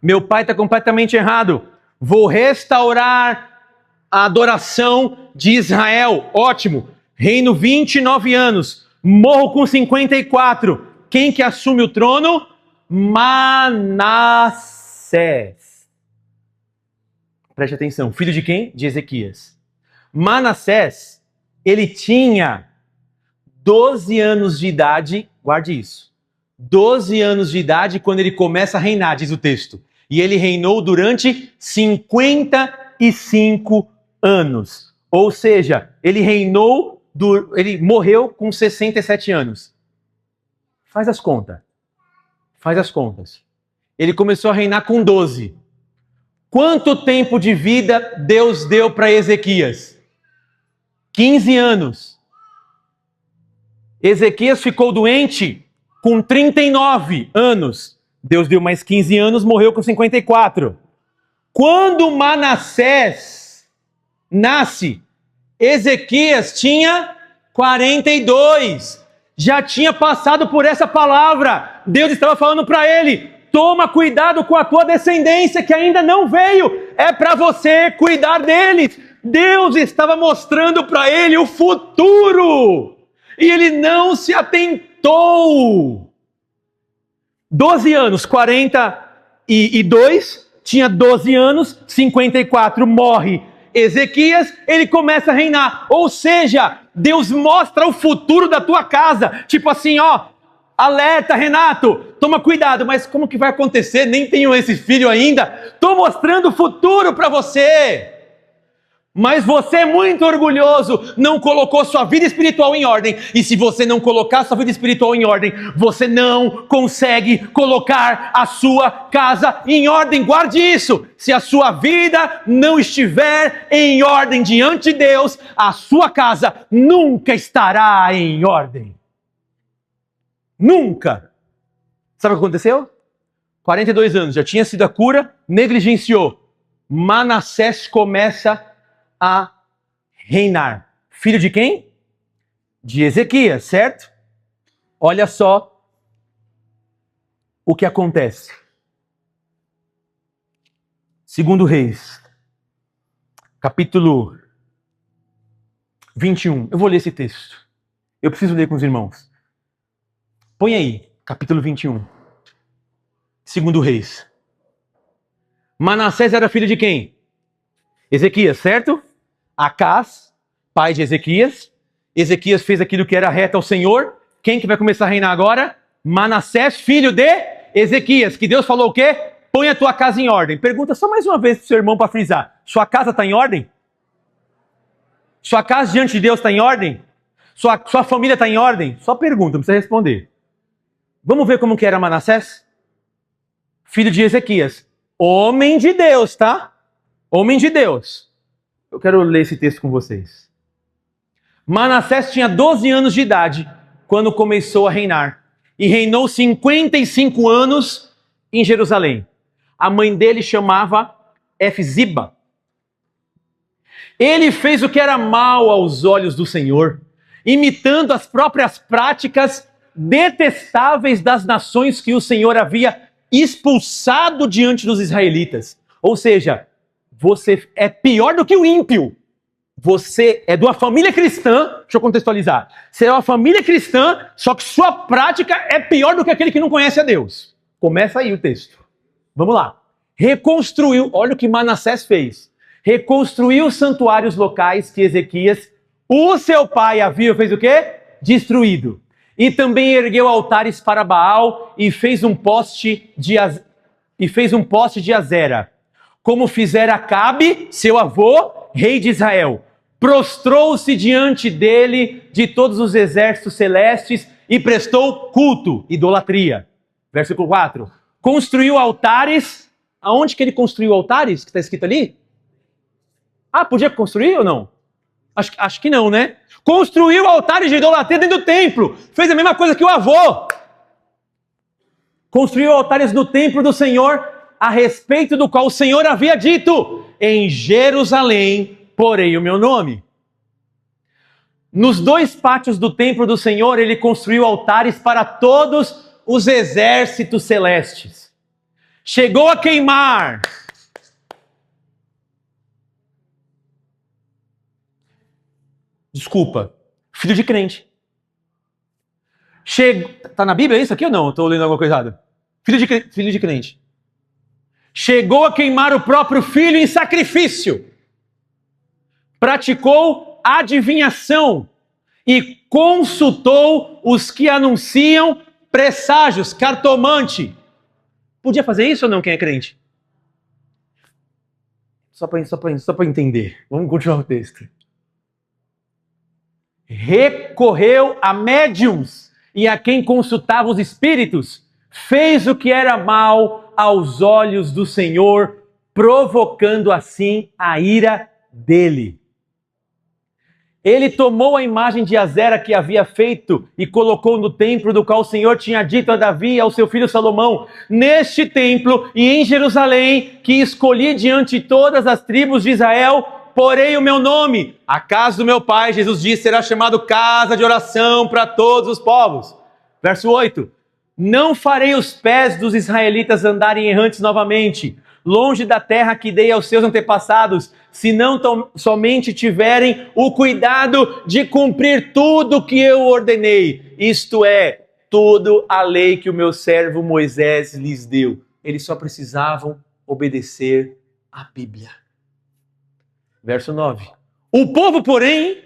Meu pai está completamente errado. Vou restaurar a adoração de Israel. Ótimo. Reino 29 anos. Morro com 54. Quem que assume o trono? Manassés. Preste atenção. Filho de quem? De Ezequias. Manassés, ele tinha 12 anos de idade. Guarde isso. 12 anos de idade quando ele começa a reinar, diz o texto. E ele reinou durante 55 anos. Ou seja, ele morreu com 67 anos. Faz as contas. Faz as contas. Ele começou a reinar com 12. Quanto tempo de vida Deus deu para Ezequias? 15 anos. Ezequias ficou doente com 39 anos. Deus deu mais 15 anos, morreu com 54. Quando Manassés nasce, Ezequias tinha 42. Já tinha passado por essa palavra. Deus estava falando para ele: toma cuidado com a tua descendência que ainda não veio. É para você cuidar deles. Deus estava mostrando para ele o futuro. E ele não se atentou. 12 anos, 42, tinha 12 anos, 54, morre Ezequias, ele começa a reinar. Ou seja, Deus mostra o futuro da tua casa. Tipo assim, ó, alerta, Renato, toma cuidado. Mas como que vai acontecer? Nem tenho esse filho ainda. Estou mostrando o futuro para você. Mas você é muito orgulhoso, não colocou sua vida espiritual em ordem. E se você não colocar sua vida espiritual em ordem, você não consegue colocar a sua casa em ordem. Guarde isso. Se a sua vida não estiver em ordem diante de Deus, a sua casa nunca estará em ordem. Nunca. Sabe o que aconteceu? 42 anos, já tinha sido a cura, negligenciou. Manassés começa a reinar. Filho de quem? De Ezequias, certo? Olha só o que acontece. Segundo Reis, capítulo 21. Eu vou ler esse texto. Eu preciso ler com os irmãos. Põe aí, capítulo 21. Segundo Reis. Manassés era filho de quem? Ezequias, certo? Acás, pai de Ezequias. Ezequias fez aquilo que era reto ao Senhor. Quem que vai começar a reinar agora? Manassés, filho de Ezequias. Que Deus falou o quê? Põe a tua casa em ordem. Pergunta só mais uma vez pro seu irmão para frisar. Sua casa está em ordem? Sua casa diante de Deus está em ordem? Sua família está em ordem? Só pergunta, não precisa responder. Vamos ver como que era Manassés? Filho de Ezequias. Homem de Deus, tá? Homem de Deus. Eu quero ler esse texto com vocês. Manassés tinha 12 anos de idade quando começou a reinar. E reinou 55 anos em Jerusalém. A mãe dele chamava Efziba. Ele fez o que era mal aos olhos do Senhor, imitando as próprias práticas detestáveis das nações que o Senhor havia expulsado diante dos israelitas. Ou seja, você é pior do que o ímpio. Você é de uma família cristã, deixa eu contextualizar. Você é uma família cristã, só que sua prática é pior do que aquele que não conhece a Deus. Começa aí o texto. Vamos lá. Reconstruiu, olha o que Manassés fez. Reconstruiu os santuários locais que Ezequias, o seu pai, havia fez o quê? Destruído. E também ergueu altares para Baal e fez um poste de Azera. Como fizera Acabe, seu avô, rei de Israel. Prostrou-se diante dele de todos os exércitos celestes e prestou culto, idolatria. Versículo 4. Construiu altares. Aonde que ele construiu altares? Que está escrito ali? Ah, podia construir ou não? Acho que não, né? Construiu altares de idolatria dentro do templo. Fez a mesma coisa que o avô. Construiu altares no templo do Senhor, a respeito do qual o Senhor havia dito: em Jerusalém porei o meu nome. Nos 2 pátios do templo do Senhor, ele construiu altares para todos os exércitos celestes. Chegou a queimar. Desculpa, filho de crente. Tá na Bíblia isso aqui ou não? Estou lendo alguma coisa errada. Filho de crente. Chegou a queimar o próprio filho em sacrifício. Praticou adivinhação e consultou os que anunciam presságios, cartomante. Podia fazer isso ou não, quem é crente? Só para entender. Vamos continuar o texto. Recorreu a médiuns e a quem consultava os espíritos. Fez o que era mal aos olhos do Senhor, provocando assim a ira dele. Ele tomou a imagem de Azera que havia feito e colocou no templo do qual o Senhor tinha dito a Davi e ao seu filho Salomão: neste templo e em Jerusalém, que escolhi diante de todas as tribos de Israel, porei o meu nome. A casa do meu pai, Jesus disse, será chamado casa de oração para todos os povos. Verso 8. Não farei os pés dos israelitas andarem errantes novamente, longe da terra que dei aos seus antepassados, se não somente tiverem o cuidado de cumprir tudo que eu ordenei, isto é, toda a lei que o meu servo Moisés lhes deu. Eles só precisavam obedecer à Bíblia. Verso 9. O povo, porém,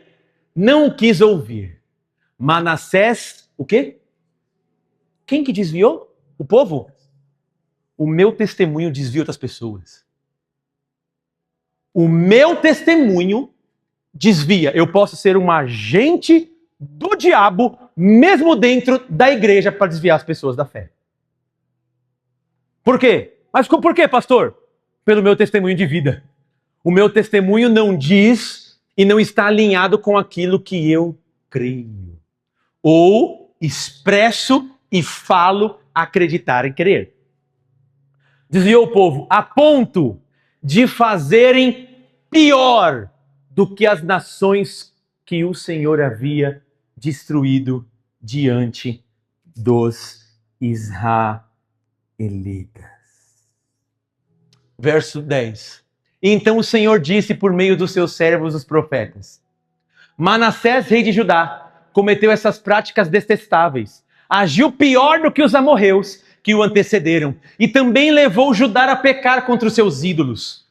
não quis ouvir. Manassés, o quê? Quem que desviou? O povo? O meu testemunho desvia outras pessoas. O meu testemunho desvia. Eu posso ser um agente do diabo, mesmo dentro da igreja, para desviar as pessoas da fé. Por quê? Mas por quê, pastor? Pelo meu testemunho de vida. O meu testemunho não diz e não está alinhado com aquilo que eu creio. Ou expresso e falo acreditar e crer. Desviou o povo a ponto de fazerem pior do que as nações que o Senhor havia destruído diante dos israelitas. Verso 10. Então o Senhor disse por meio dos seus servos, os profetas: Manassés, rei de Judá, cometeu essas práticas detestáveis. Agiu pior do que os amorreus que o antecederam, e também levou Judá a pecar contra os seus ídolos.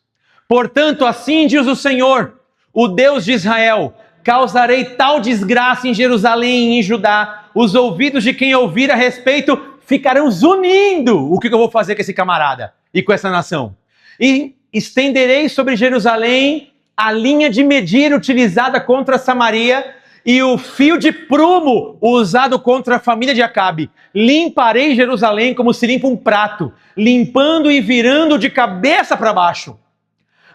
Portanto, assim diz o Senhor, o Deus de Israel: causarei tal desgraça em Jerusalém e em Judá, os ouvidos de quem ouvir a respeito ficarão zunindo. O que eu vou fazer com esse camarada e com essa nação? E estenderei sobre Jerusalém a linha de medir utilizada contra Samaria e o fio de prumo usado contra a família de Acabe. Limparei Jerusalém como se limpa um prato, limpando e virando de cabeça para baixo.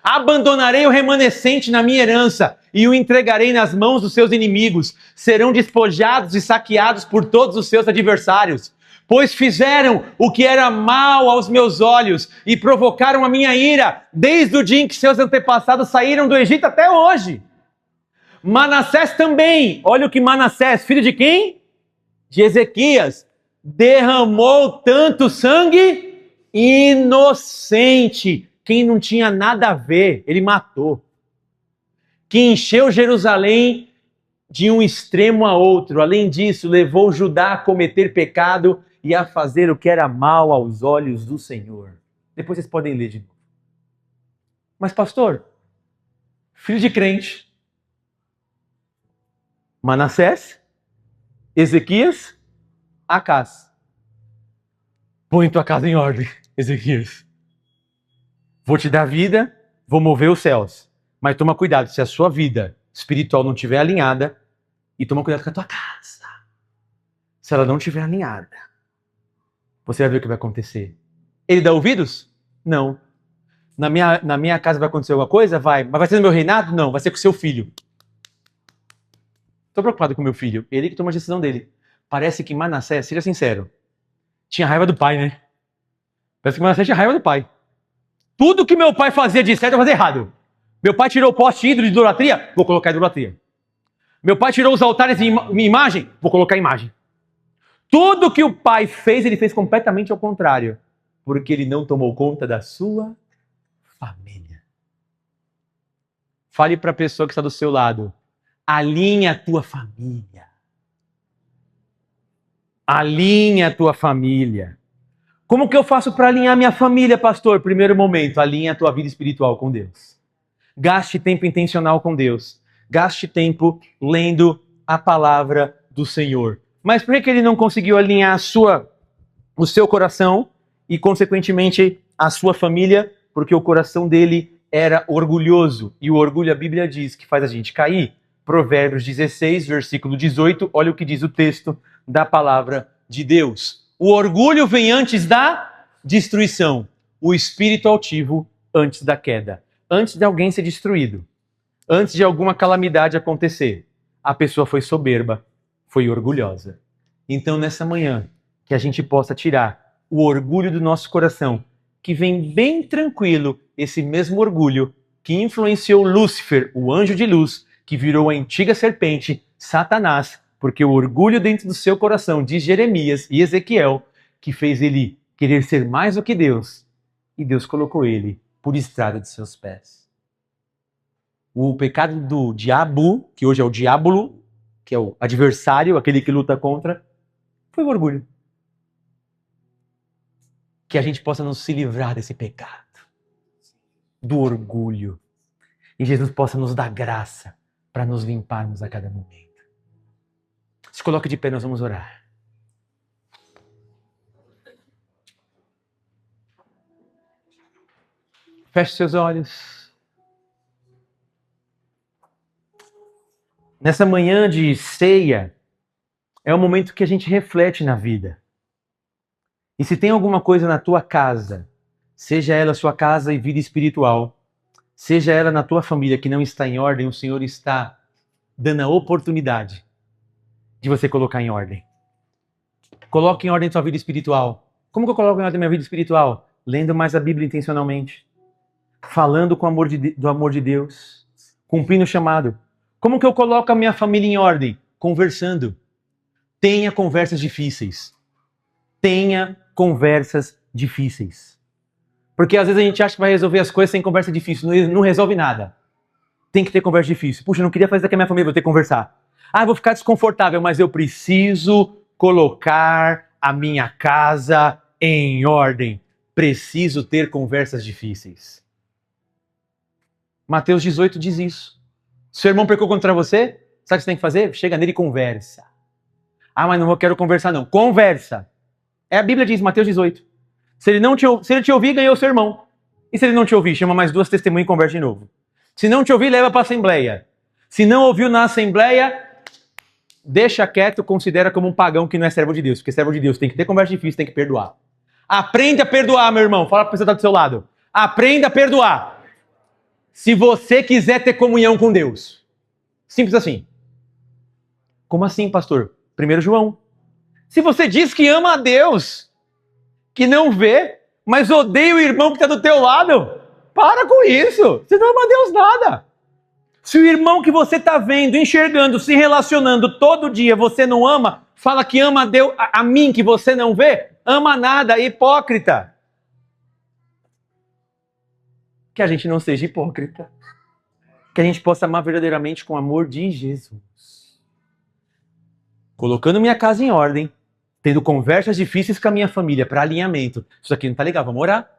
Abandonarei o remanescente na minha herança e o entregarei nas mãos dos seus inimigos. Serão despojados e saqueados por todos os seus adversários. Pois fizeram o que era mal aos meus olhos e provocaram a minha ira, desde o dia em que seus antepassados saíram do Egito até hoje. Manassés também, olha o que Manassés, filho de quem? De Ezequias, derramou tanto sangue inocente. Quem não tinha nada a ver, ele matou. Que encheu Jerusalém de um extremo a outro. Além disso, levou Judá a cometer pecado e a fazer o que era mal aos olhos do Senhor. Depois vocês podem ler de novo. Mas pastor, filho de crente, Manassés, Ezequias, Acás. Põe tua casa em ordem, Ezequias. Vou te dar vida, vou mover os céus. Mas toma cuidado, se a sua vida espiritual não estiver alinhada, e toma cuidado com a tua casa. Se ela não estiver alinhada, você vai ver o que vai acontecer. Ele dá ouvidos? Não. Na minha casa vai acontecer alguma coisa? Vai. Mas vai ser no meu reinado? Não. Vai ser com o seu filho. Estou preocupado com o meu filho. Ele que toma a decisão dele. Parece que Manassés, seja sincero, tinha raiva do pai, né? Parece que Manassés tinha raiva do pai. Tudo que meu pai fazia de certo, eu fazia errado. Meu pai tirou o poste ídolo de idolatria, vou colocar idolatria. Meu pai tirou os altares de imagem, vou colocar imagem. Tudo que o pai fez, ele fez completamente ao contrário. Porque ele não tomou conta da sua família. Fale para a pessoa que está do seu lado. Alinha a tua família. Alinha a tua família. Como que eu faço para alinhar minha família, pastor? Primeiro momento, alinha a tua vida espiritual com Deus. Gaste tempo intencional com Deus. Gaste tempo lendo a palavra do Senhor. Mas por que ele não conseguiu alinhar o seu coração e, consequentemente, a sua família? Porque o coração dele era orgulhoso. E o orgulho, a Bíblia diz, que faz a gente cair. Provérbios 16, versículo 18, olha o que diz o texto da palavra de Deus. O orgulho vem antes da destruição. O espírito altivo antes da queda. Antes de alguém ser destruído, Antes de alguma calamidade acontecer, a pessoa foi soberba, foi orgulhosa. Então, nessa manhã, que a gente possa tirar o orgulho do nosso coração, que vem bem tranquilo, esse mesmo orgulho que influenciou Lúcifer, o anjo de luz, que virou a antiga serpente, Satanás, porque o orgulho dentro do seu coração, diz Jeremias e Ezequiel, que fez ele querer ser mais do que Deus, e Deus colocou ele por estrada de seus pés. O pecado do diabo, que hoje é o diabo, que é o adversário, aquele que luta contra, foi o orgulho. Que a gente possa nos se livrar desse pecado, do orgulho. E Jesus possa nos dar graça para nos limparmos a cada momento. Se coloque de pé, nós vamos orar. Feche seus olhos. Nessa manhã de ceia, é o momento que a gente reflete na vida. E se tem alguma coisa na tua casa, seja ela sua casa e vida espiritual, seja ela na tua família que não está em ordem, o Senhor está dando a oportunidade de você colocar em ordem. Coloque em ordem sua vida espiritual. Como que eu coloco em ordem minha vida espiritual? Lendo mais a Bíblia intencionalmente. Falando com do amor de Deus. Cumprindo o chamado. Como que eu coloco a minha família em ordem? Conversando. Tenha conversas difíceis. Tenha conversas difíceis. Porque às vezes a gente acha que vai resolver as coisas sem conversa difícil. Não resolve nada. Tem que ter conversa difícil. Puxa, eu não queria fazer isso aqui com a minha família, vou ter que conversar. Ah, eu vou ficar desconfortável, mas eu preciso colocar a minha casa em ordem. Preciso ter conversas difíceis. Mateus 18 diz isso. Seu irmão pecou contra você, sabe o que você tem que fazer? Chega nele e conversa. Ah, mas não quero conversar não. Conversa. A Bíblia diz, Mateus 18. Se ele te ouvir, ganhou seu irmão. E se ele não te ouvir, chama mais 2 testemunhas e conversa de novo. Se não te ouvir, leva para a assembleia. Se não ouviu na assembleia, deixa quieto, considera como um pagão que não é servo de Deus. Porque servo de Deus tem que ter conversa difícil, tem que perdoar. Aprenda a perdoar, meu irmão. Fala para a pessoa que está do seu lado. Aprenda a perdoar. Se você quiser ter comunhão com Deus. Simples assim. Como assim, pastor? 1 João. Se você diz que ama a Deus, que não vê, mas odeia o irmão que está do teu lado, para com isso. Você não ama a Deus nada. Se o irmão que você está vendo, enxergando, se relacionando todo dia, você não ama, fala que ama a Deus, a mim que você não vê, ama nada, hipócrita. Que a gente não seja hipócrita. Que a gente possa amar verdadeiramente com o amor de Jesus. Colocando minha casa em ordem, tendo conversas difíceis com a minha família para alinhamento. Isso aqui não tá legal, vamos orar.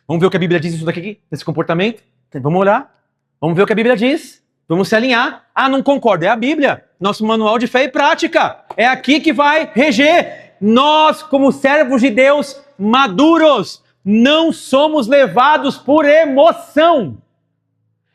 Vamos ver o que a Bíblia diz isso daqui, nesse comportamento. Vamos orar. Vamos ver o que a Bíblia diz. Vamos se alinhar. Ah, não concordo. É a Bíblia. Nosso manual de fé e prática. É aqui que vai reger. Nós, como servos de Deus maduros, não somos levados por emoção.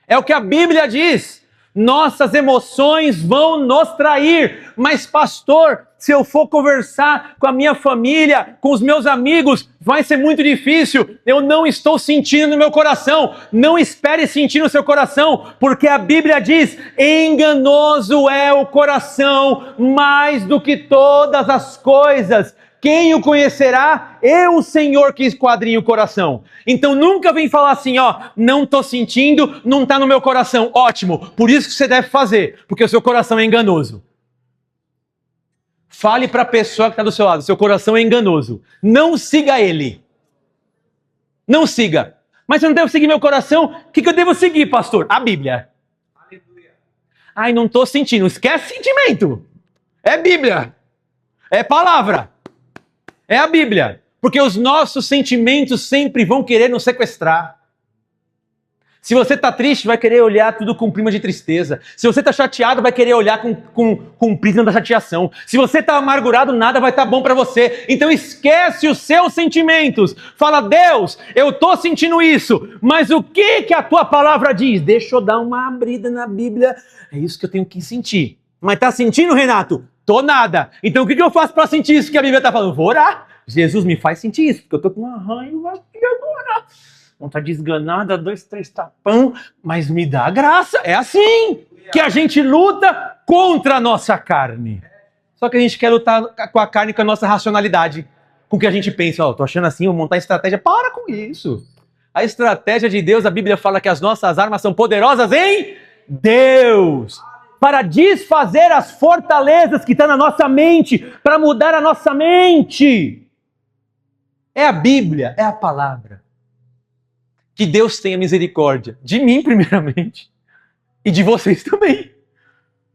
É o que a Bíblia diz. Nossas emoções vão nos trair. Mas, pastor, se eu for conversar com a minha família, com os meus amigos, vai ser muito difícil. Eu não estou sentindo no meu coração. Não espere sentir no seu coração, porque a Bíblia diz, enganoso é o coração mais do que todas as coisas. Quem o conhecerá? Eu, o Senhor, que esquadrinho o coração. Então nunca vem falar assim, ó, não estou sentindo, não está no meu coração. Ótimo, por isso que você deve fazer, porque o seu coração é enganoso. Fale para a pessoa que está do seu lado, seu coração é enganoso. Não siga ele. Não siga. Mas eu não devo seguir meu coração? O que eu devo seguir, pastor? A Bíblia. Aleluia. Ai, não estou sentindo. Esquece sentimento. É Bíblia. É palavra. É a Bíblia. Porque os nossos sentimentos sempre vão querer nos sequestrar. Se você está triste, vai querer olhar tudo com prisma de tristeza. Se você está chateado, vai querer olhar com prisma da chateação. Se você está amargurado, nada vai estar bom para você. Então esquece os seus sentimentos. Fala, Deus, eu estou sentindo isso, mas o que a tua palavra diz? Deixa eu dar uma abrida na Bíblia. É isso que eu tenho que sentir. Mas está sentindo, Renato? Tô nada. Então o que eu faço para sentir isso que a Bíblia está falando? Vou orar. Jesus me faz sentir isso, porque eu estou com uma raiva aqui agora. vontade de esganar, dá 2, 3 tapão, mas me dá graça. É assim que a gente luta contra a nossa carne. Só que a gente quer lutar com a carne, com a nossa racionalidade. Com o que a gente pensa, tô achando assim, vou montar estratégia. Para com isso. A estratégia de Deus, a Bíblia fala que as nossas armas são poderosas em Deus. Para desfazer as fortalezas que estão na nossa mente, para mudar a nossa mente. É a Bíblia, é a palavra. Que Deus tenha misericórdia de mim, primeiramente, e de vocês também.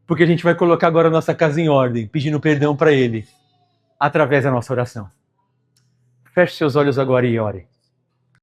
Porque a gente vai colocar agora a nossa casa em ordem, pedindo perdão para Ele, através da nossa oração. Feche seus olhos agora e ore.